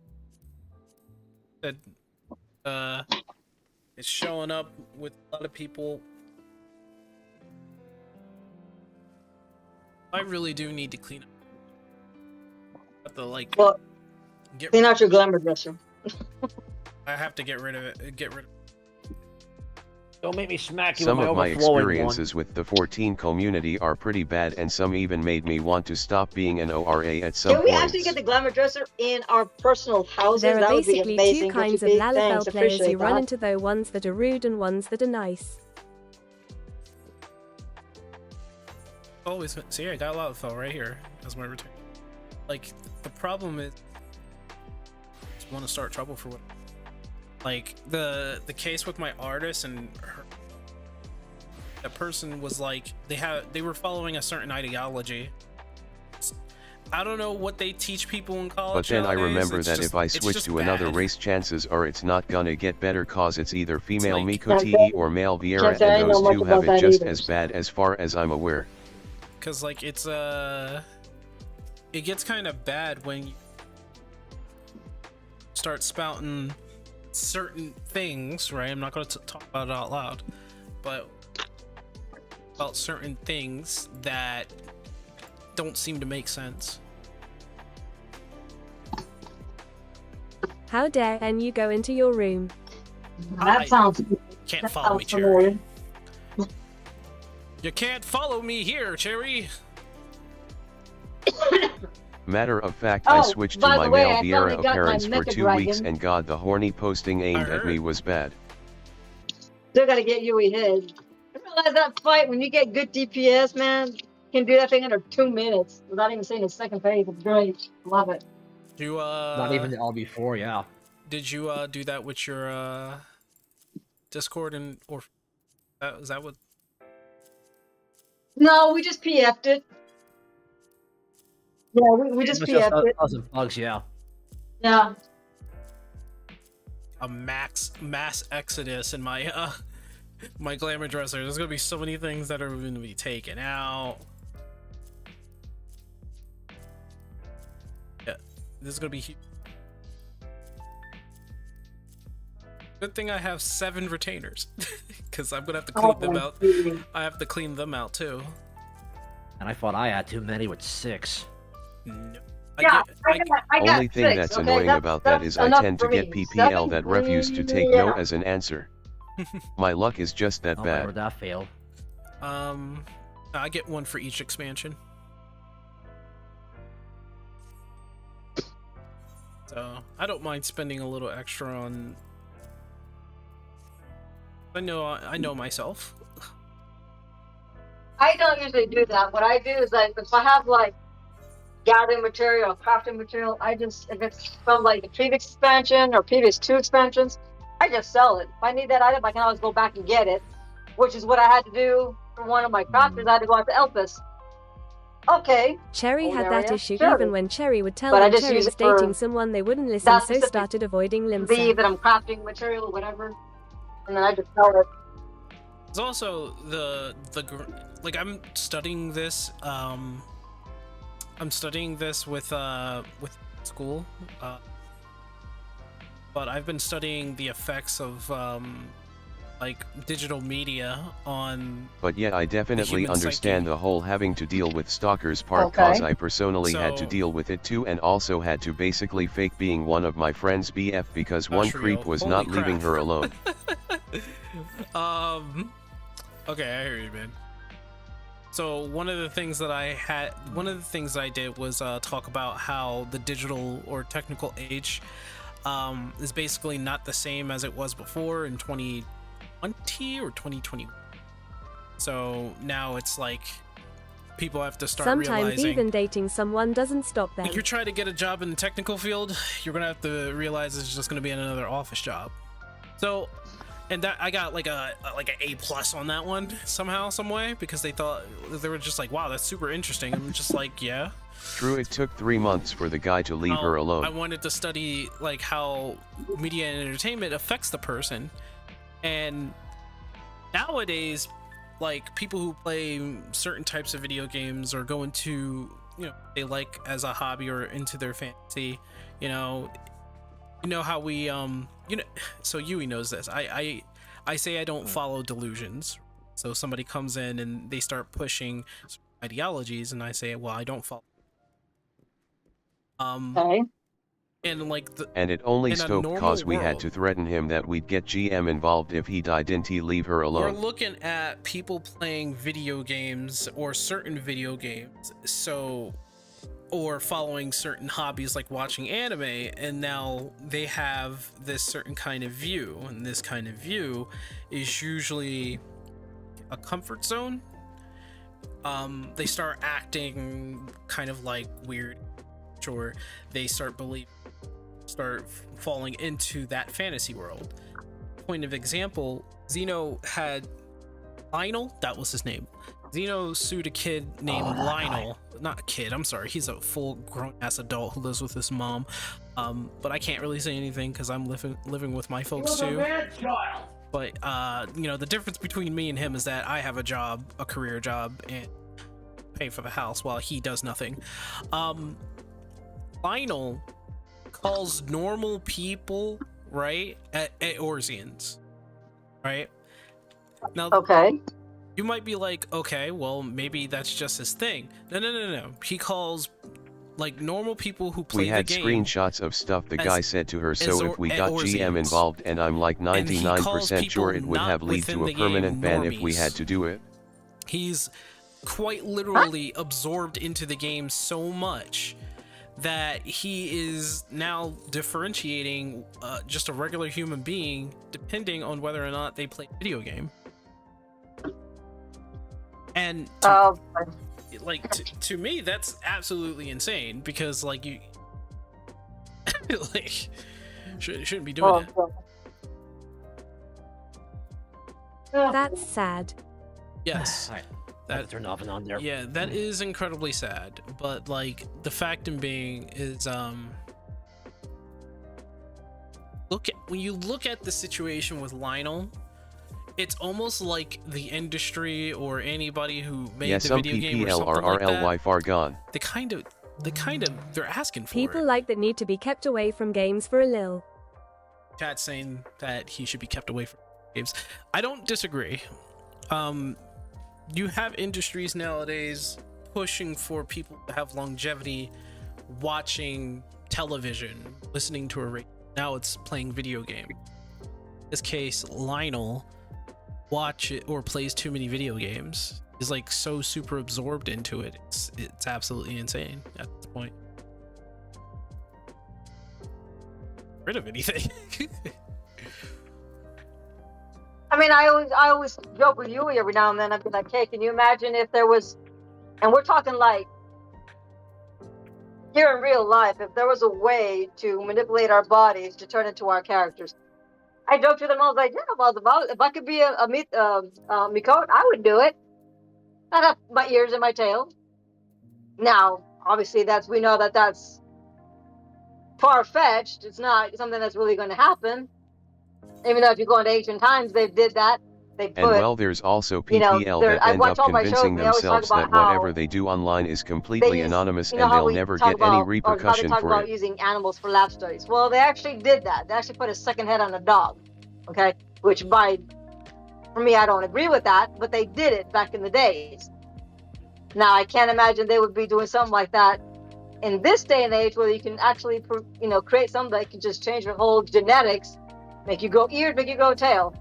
That it's showing up with a lot of people. I really do need to clean up. Have to like Well, get. clean out your glamour dresser. I have to get rid of it. Get rid of. Don't make me smack you Some with my of my overflowing experiences with the 14 community are pretty bad, and some even made me want to stop being an ORA at some Can we points. actually get the glamour dresser in our personal houses? There are That would be basically amazing. two Don't you kinds of think? Lalafell Thanks, players. appreciate You run that. into the ones that are rude and ones that are nice. Always see. I got a lot of fell right here as my return. Like the problem is, I just want to start trouble for what. Like the case with my artist and her. That person was like they were following a certain ideology. I don't know what they teach people in college. But then I nowadays. remember It's that just- if I it's switch just to another bad. race, chances are it's not gonna get better, cause it's either female like- Mikote or male Vieira, Can't say I and know those much two about have it that just either. as bad as far as I'm aware. Cause like it's it gets kind of bad when you start spouting certain things, right? I'm not going to talk about it out loud, but about certain things that don't seem to make sense. How dare you go into your room? That sounds. Can't That follow me, sounds Cherry. familiar. You can't follow me here, Cherry. Matter of fact, I Oh, switched to by my the way, male I Vieira finally got my appearance for Mecha 2 weeks, Dragon. and God, the horny posting aimed at me heard. was bad. Still gotta get Yui his. I realize that fight when you get good DPS, man. can do that thing under 2 minutes without even seeing the second page. It's great. Love it. You Not even the LB4, yeah. did you do that with your Discord and or is that what? No, we just PF'd it. Yeah, we just It's just PF'd it. us and bugs, yeah. Yeah. A mass exodus in my my glamour dresser. There's gonna be so many things that are gonna be taken out. Yeah, this is gonna be huge. Good thing I have 7 retainers, because I'm gonna have to clean them out. I have to clean them out too. And I thought I had too many with 6. No. Yeah, I got Only thing 6, that's okay? annoying about that is I enough tend to for get me. PPL that 7? refuse to take Yeah. no as an answer. My luck is just that Oh, where bad. would that fail? I get 1 for each expansion. So I don't mind spending a little extra on. I know myself. I don't usually do that. What I do is like if I have like gathering material or crafting material, I just if it's from like the previous expansion or previous 2 expansions, I just sell it. If I need that item, I can always go back and get it, which is what I had to do for one of my crafters. I had to go out to Elpis. Okay. Cherry Old had that area, issue sure. even when Cherry would tell But I them just Cherry use was it for dating someone, they wouldn't listen, that so specific started avoiding Be Limsa. that I'm crafting material or whatever, and then I just sell it. There's also like I'm studying this. I'm studying this with school, but I've been studying the effects of like digital media on. But yeah, I definitely human understand psyche. the whole having to deal with stalkers part, Okay. cause I personally had to So- deal with it too, and also had to basically fake being one of my friend's BF because one That's creep real. was Holy not leaving crap. her alone. Okay, I hear you, man. So one of the things that I did was talk about how the digital or technical age is basically not the same as it was before in 2020 or 2020. So now it's like people have to start Sometimes realizing even dating someone doesn't stop them. when you're trying to get a job in the technical field, you're gonna have to realize it's just gonna be another office job. So, and that I got like an A+ on that one somehow, some way, because they were just like, wow, that's super interesting. I'm just like, yeah. True, it took 3 months for the guy to leave her alone. I wanted to study like how media and entertainment affects the person, and nowadays, like people who play certain types of video games or go into, they like as a hobby or into their fantasy, you know how we so Yui knows this. I say I don't follow delusions. So somebody comes in and they start pushing ideologies, and I say, well, I don't follow. Okay. And like And it only in a stoked normal cause we had world- to threaten him that we'd get GM involved if he died, didn't he leave her we're alone? looking at people playing video games or certain video games, or following certain hobbies like watching anime, and now they have this certain kind of view, and this kind of view is usually a comfort zone. They start acting kind of like weird, or they start falling into that fantasy world. Point of example, Xeno had Lionel, that was his name. Xeno sued a kid named Lionel. Not a kid, I'm sorry, he's a full grown ass adult who lives with his mom. But I can't really say anything because I'm living with my folks too. But the difference between me and him is that I have a job, a career job, and pay for the house while he does nothing. Lionel calls normal people, right, at Eorzeans, right? Now, Okay. you might be like, okay, well, maybe that's just his thing. No. He calls like normal people who play We had the game. screenshots of stuff the guy said to her, so if we got GM Eorzeans. involved, and I'm like And he calls 99% sure people it would not have lead within to a the permanent game ban if we normies. had to do it. He's quite literally absorbed into the game so much that he is now differentiating just a regular human being depending on whether or not they play a video game. And like to me that's absolutely insane because like you like shouldn't be doing that. That's sad. Yes. Alright, That turn off and on there. yeah, that is incredibly sad. But like the fact in being is when you look at the situation with Lionel, it's almost like the industry or anybody who made Yeah, the some video game or something like PPLRRLY that, far gone. they kind of they're asking for People it. like that need to be kept away from games for a lil. Chat saying that he should be kept away from games. I don't disagree. You have industries nowadays pushing for people to have longevity watching television, listening to a radio. Now it's playing video game. In this case, Lionel watch it or plays too many video games. Is like so super absorbed into it. It's absolutely insane at this point. Rid of anything. I mean, I always joke with you every now and then. I'd be like, hey, can you imagine if there was, and we're talking like here in real life, if there was a way to manipulate our bodies to turn into our characters. I joked with them. I was like, yeah, if I could be a Miqo'te, I would do it. I'd have my ears and my tail. Now, obviously, we know that's far-fetched. It's not something that's really going to happen. Even though if you go into ancient times, they did that. They put, And well, there's also PPL that I end watch up all my shows, convincing they always talk themselves about that whatever how they do online is completely use, anonymous you know and how they'll we never talk get about, any or how they repercussion talk for about it. using animals for lab studies. Well, they actually did that. They actually put a second head on a dog, okay? Which for me, I don't agree with that, but they did it back in the days. Now, I can't imagine they would be doing something like that in this day and age where you can actually, create something that can just change your whole genetics, make you grow ears, make you grow tail.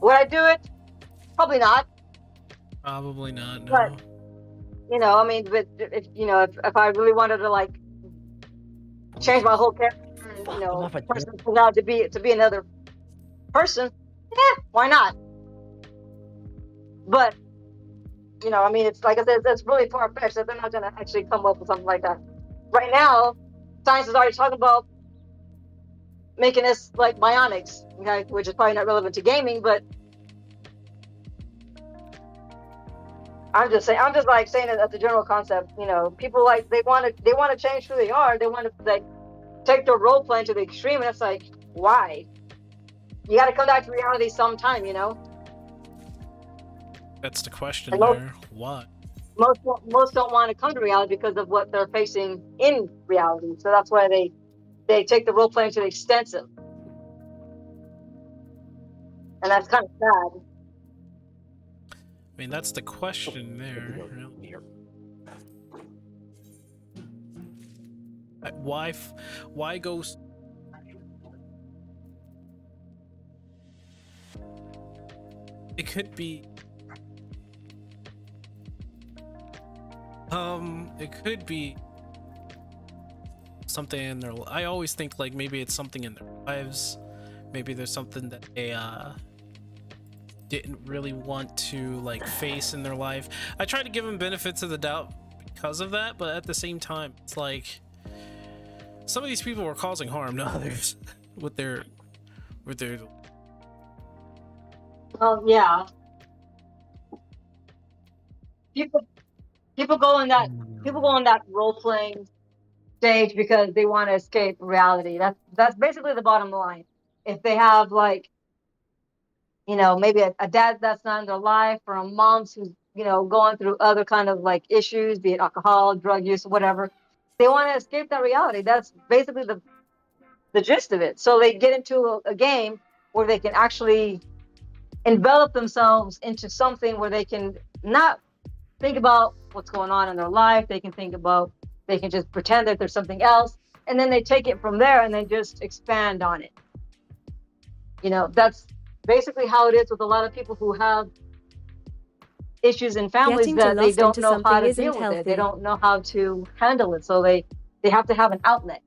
Would I do it? Probably not. Probably not. No. But I mean, but if I really wanted to like change my whole character, person to be another person, yeah, why not? But I mean, it's like I said, it's really far fetched that they're not going to actually come up with something like that. Right now, science is already talking about making us like bionics, okay, which is probably not relevant to gaming, but I'm just saying it as a general concept. People like they want to change who they are. They want to like take their role playing to the extreme, and it's like, why? You got to come back to reality sometime, That's the question And there. What? Most don't want to come to reality because of what they're facing in reality. So that's why they take the role playing to the extensive, and that's kind of sad. I mean, that's the question there. Why go? It could be. It could be something in their. I always think like maybe it's something in their lives. Maybe there's something that they didn't really want to like face in their life. I try to give them benefits of the doubt because of that, but at the same time, it's like some of these people are causing harm to others with their. Well, yeah. People go in that role playing stage because they want to escape reality. That's basically the bottom line. If they have like, maybe a dad that's not in their life, or a mom who's going through other kind of like issues, be it alcohol, drug use, whatever, they want to escape that reality. That's basically the gist of it. So they get into a game where they can actually envelop themselves into something where they can not think about what's going on in their life. They can just pretend that there's something else, and then they take it from there and they just expand on it. That's basically how it is with a lot of people who have issues in families Getting that they don't into know how to something deal isn't with it. They healthy. don't know how to handle it, so they have to have an outlet,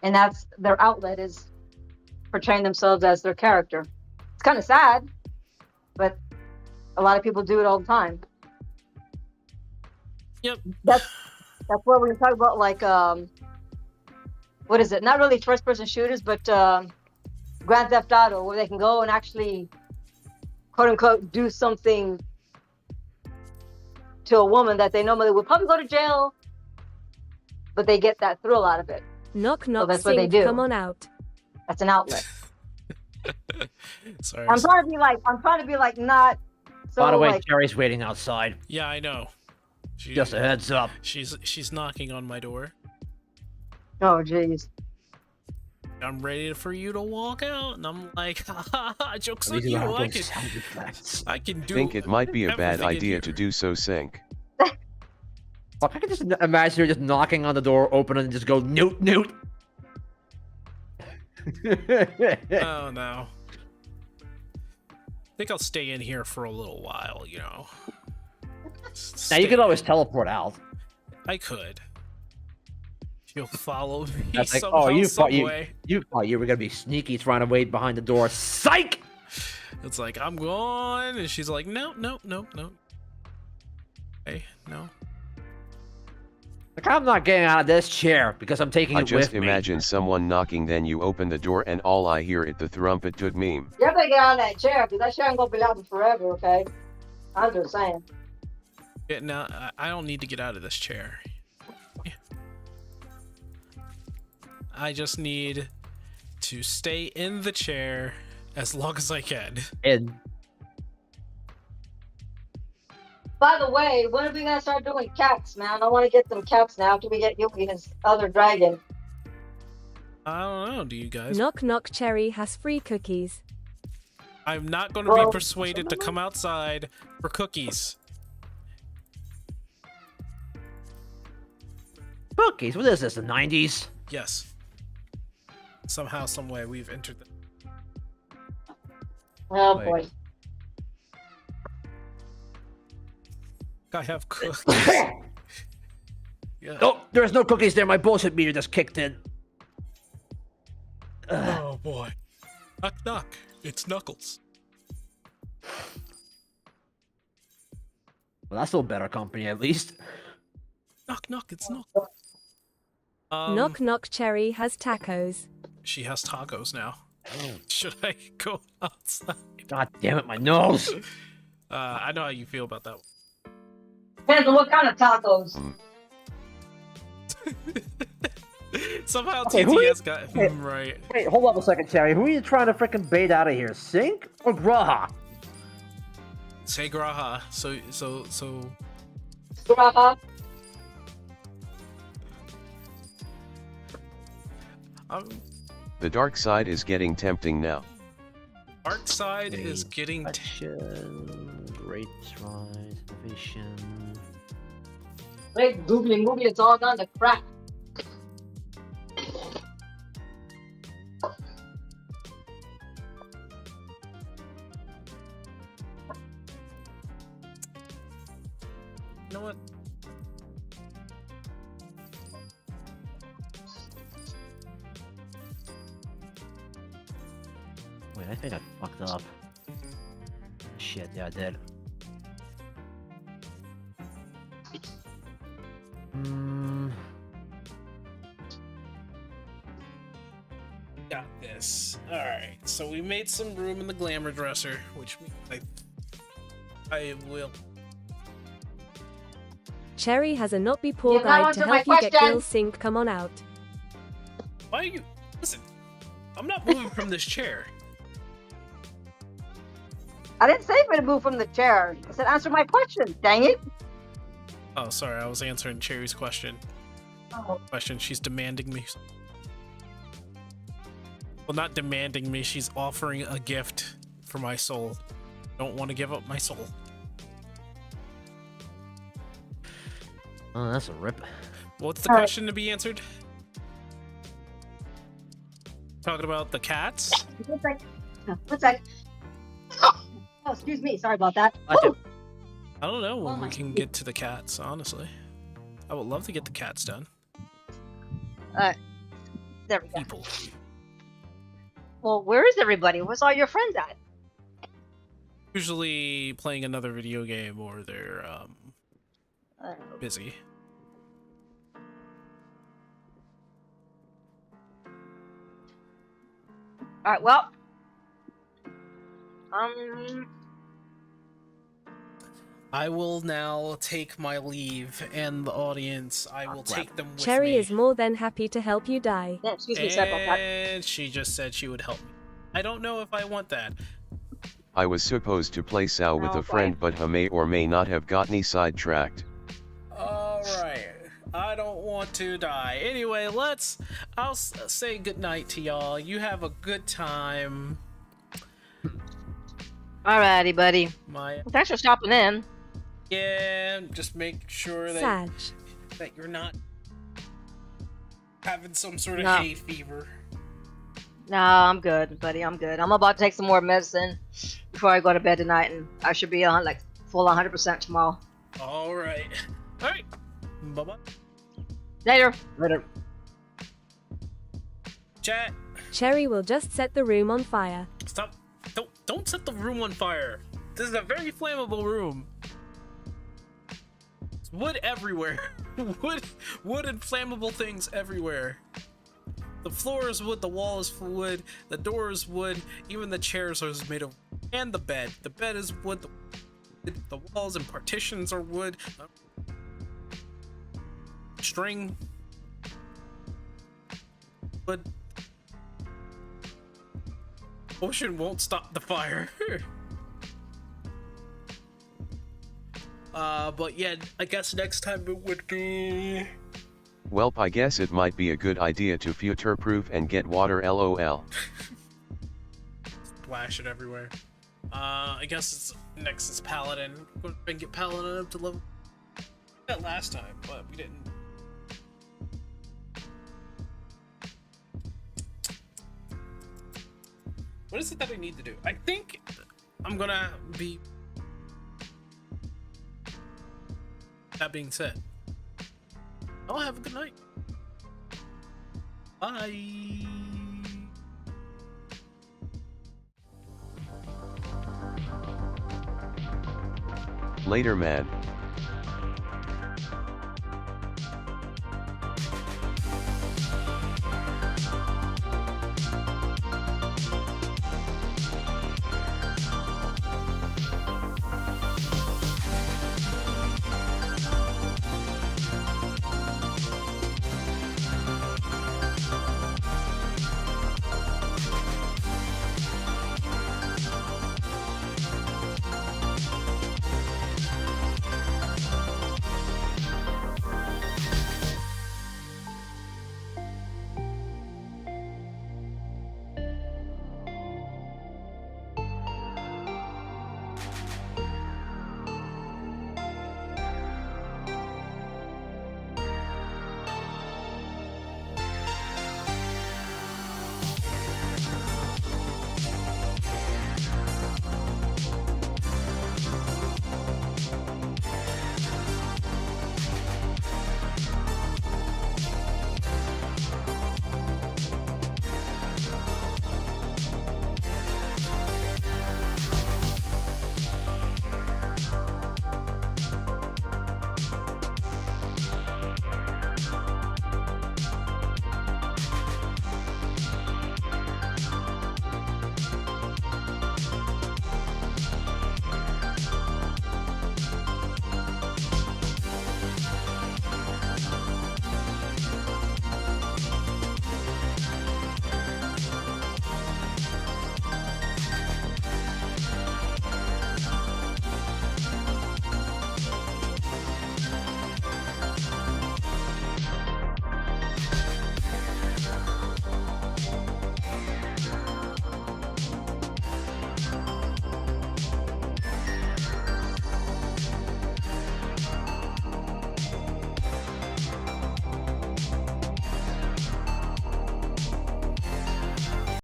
and that's their outlet is portraying themselves as their character. It's kind of sad, but a lot of people do it all the time. Yep. That's where we talk about like what is it? Not really first-person shooters, but Grand Theft Auto, where they can go and actually, quote unquote, do something to a woman that they normally would probably go to jail, but they get that thrill out of it. Knock knock, that's what they Sink, do. come on out. That's an outlet. Sorry. I'm trying to be like not. So By the way, like, Cherry's waiting outside. Yeah, I know. She, Just a heads up. She's knocking on my door. oh jeez. I'm ready for you to walk out, and I'm like, ha ha ha, jokes on These you. are I those can, sound effects. I can do. Think it might be a bad everything in idea here. to do so, Sync. Fuck, I can just imagine her just knocking on the door, open and just go newt newt. Oh no. I think I'll stay in here for a little while, you know. Now you can always teleport out. I could. You'll follow me That's like, somehow, oh, you some thought you way. thought you were gonna be sneaky, trying to wait behind the door. Psych! It's like, I'm going, and she's like, no. Hey, no. Like, I'm not getting out of this chair because I'm taking I it just with me. imagine someone knocking, then you open the door and all I hear is the thrumpet toot meme. You better get out of that chair because that chair ain't gonna be lasting forever. Okay. I'm just saying. Yeah, no, I don't need to get out of this chair. I just need to stay in the chair as long as I can. And By the way, when are we gonna start doing caps, man? I want to get some caps now after we get Yuki his other dragon. I don't know, do you guys? Knock knock, Cherry has free cookies. I'm not going to Well, be persuaded to come outside for cookies. cookies. What is this? The 90s? Yes. Somehow, some way, we've entered the... Oh Wait. boy. I have cookies. Yeah. Oh, there's no cookies there. My bullshit meter just kicked in. Oh boy. Knock knock. It's Knuckles. Well, that's a little better company, at least. Knock knock. It's Knuckles. Knock knock, Cherry has tacos. She has tacos now. Should I go outside? God damn it, my nose. I know how you feel about that one. Depends on what kind of tacos. Somehow Okay, who TTS got him right. Wait, hold up a second, Cherry. Who are you trying to frickin' bait out of here? Sink or Graha? Say Graha. So Graha. The dark side is getting tempting now. Dark side is getting Great rise, vision. Great googly moogly, it's all gone to crap. You know what? Wait, I think I fucked up. Shit, yeah, I did. Got this. Alright, so we made some room in the glamour dresser, which I will. Cherry has a not be poor You've not guide to answered my help you get question. Gil Sink. Come on out. Why are you... Listen, I'm not moving from this chair. I didn't say for you to move from the chair. I said answer my question. Dang it. Oh, sorry, I was answering Cherry's question. Oh. She's demanding me. Well, not demanding me, she's offering a gift for my soul. Don't want to give up my soul. Oh, that's a rip. What's the All right. question to be answered? Talking about the cats? One sec. One sec. Oh, excuse me. Sorry about that. Woo! I don't know when Oh we my can get to the cats, honestly. I would love to get the cats done. There we go. People. Well, where is everybody? Where's all your friends at? Usually playing another video game or they're busy. All right. Well. I will now take my leave, and the audience, I will crap. take them with Cherry me. is more than happy to help you die. Yeah, excuse me, sorry about that. And she just said she would help me. I don't know if I want that. I was supposed to play Sao with No, a friend, but he may or may not have got me sidetracked. Alright. I don't want to die. Anyway, I'll say goodnight to y'all. You have a good time. Alrighty, buddy. My Thanks for stopping in. Yeah, just make sure Sag. that you're not having some sort of No. hay fever. No, I'm good, buddy. I'm good. I'm about to take some more medicine before I go to bed tonight, and I should be on like full 100% tomorrow. Alright. Alright. Bye-bye. Later. Later. Chat. Cherry will just set the room on fire. Stop. Don't set the room on fire. This is a very flammable room. There's wood everywhere. wood and flammable things everywhere. The floor is wood, the wall is wood, the door is wood, even the chairs are made of wood. And the bed. The bed is wood, the walls and partitions are wood. String. Wood. Ocean won't stop the fire. But yeah, I guess next time it would be... Welp, I guess it might be a good idea to future-proof and get water, lol. Splash it everywhere. I guess it's next is Paladin. Go ahead and get Paladin up to level... that last time, but we didn't. What is it that I need to do? I think I'm gonna be... That being said, I'll have a good night. Bye. Later, man.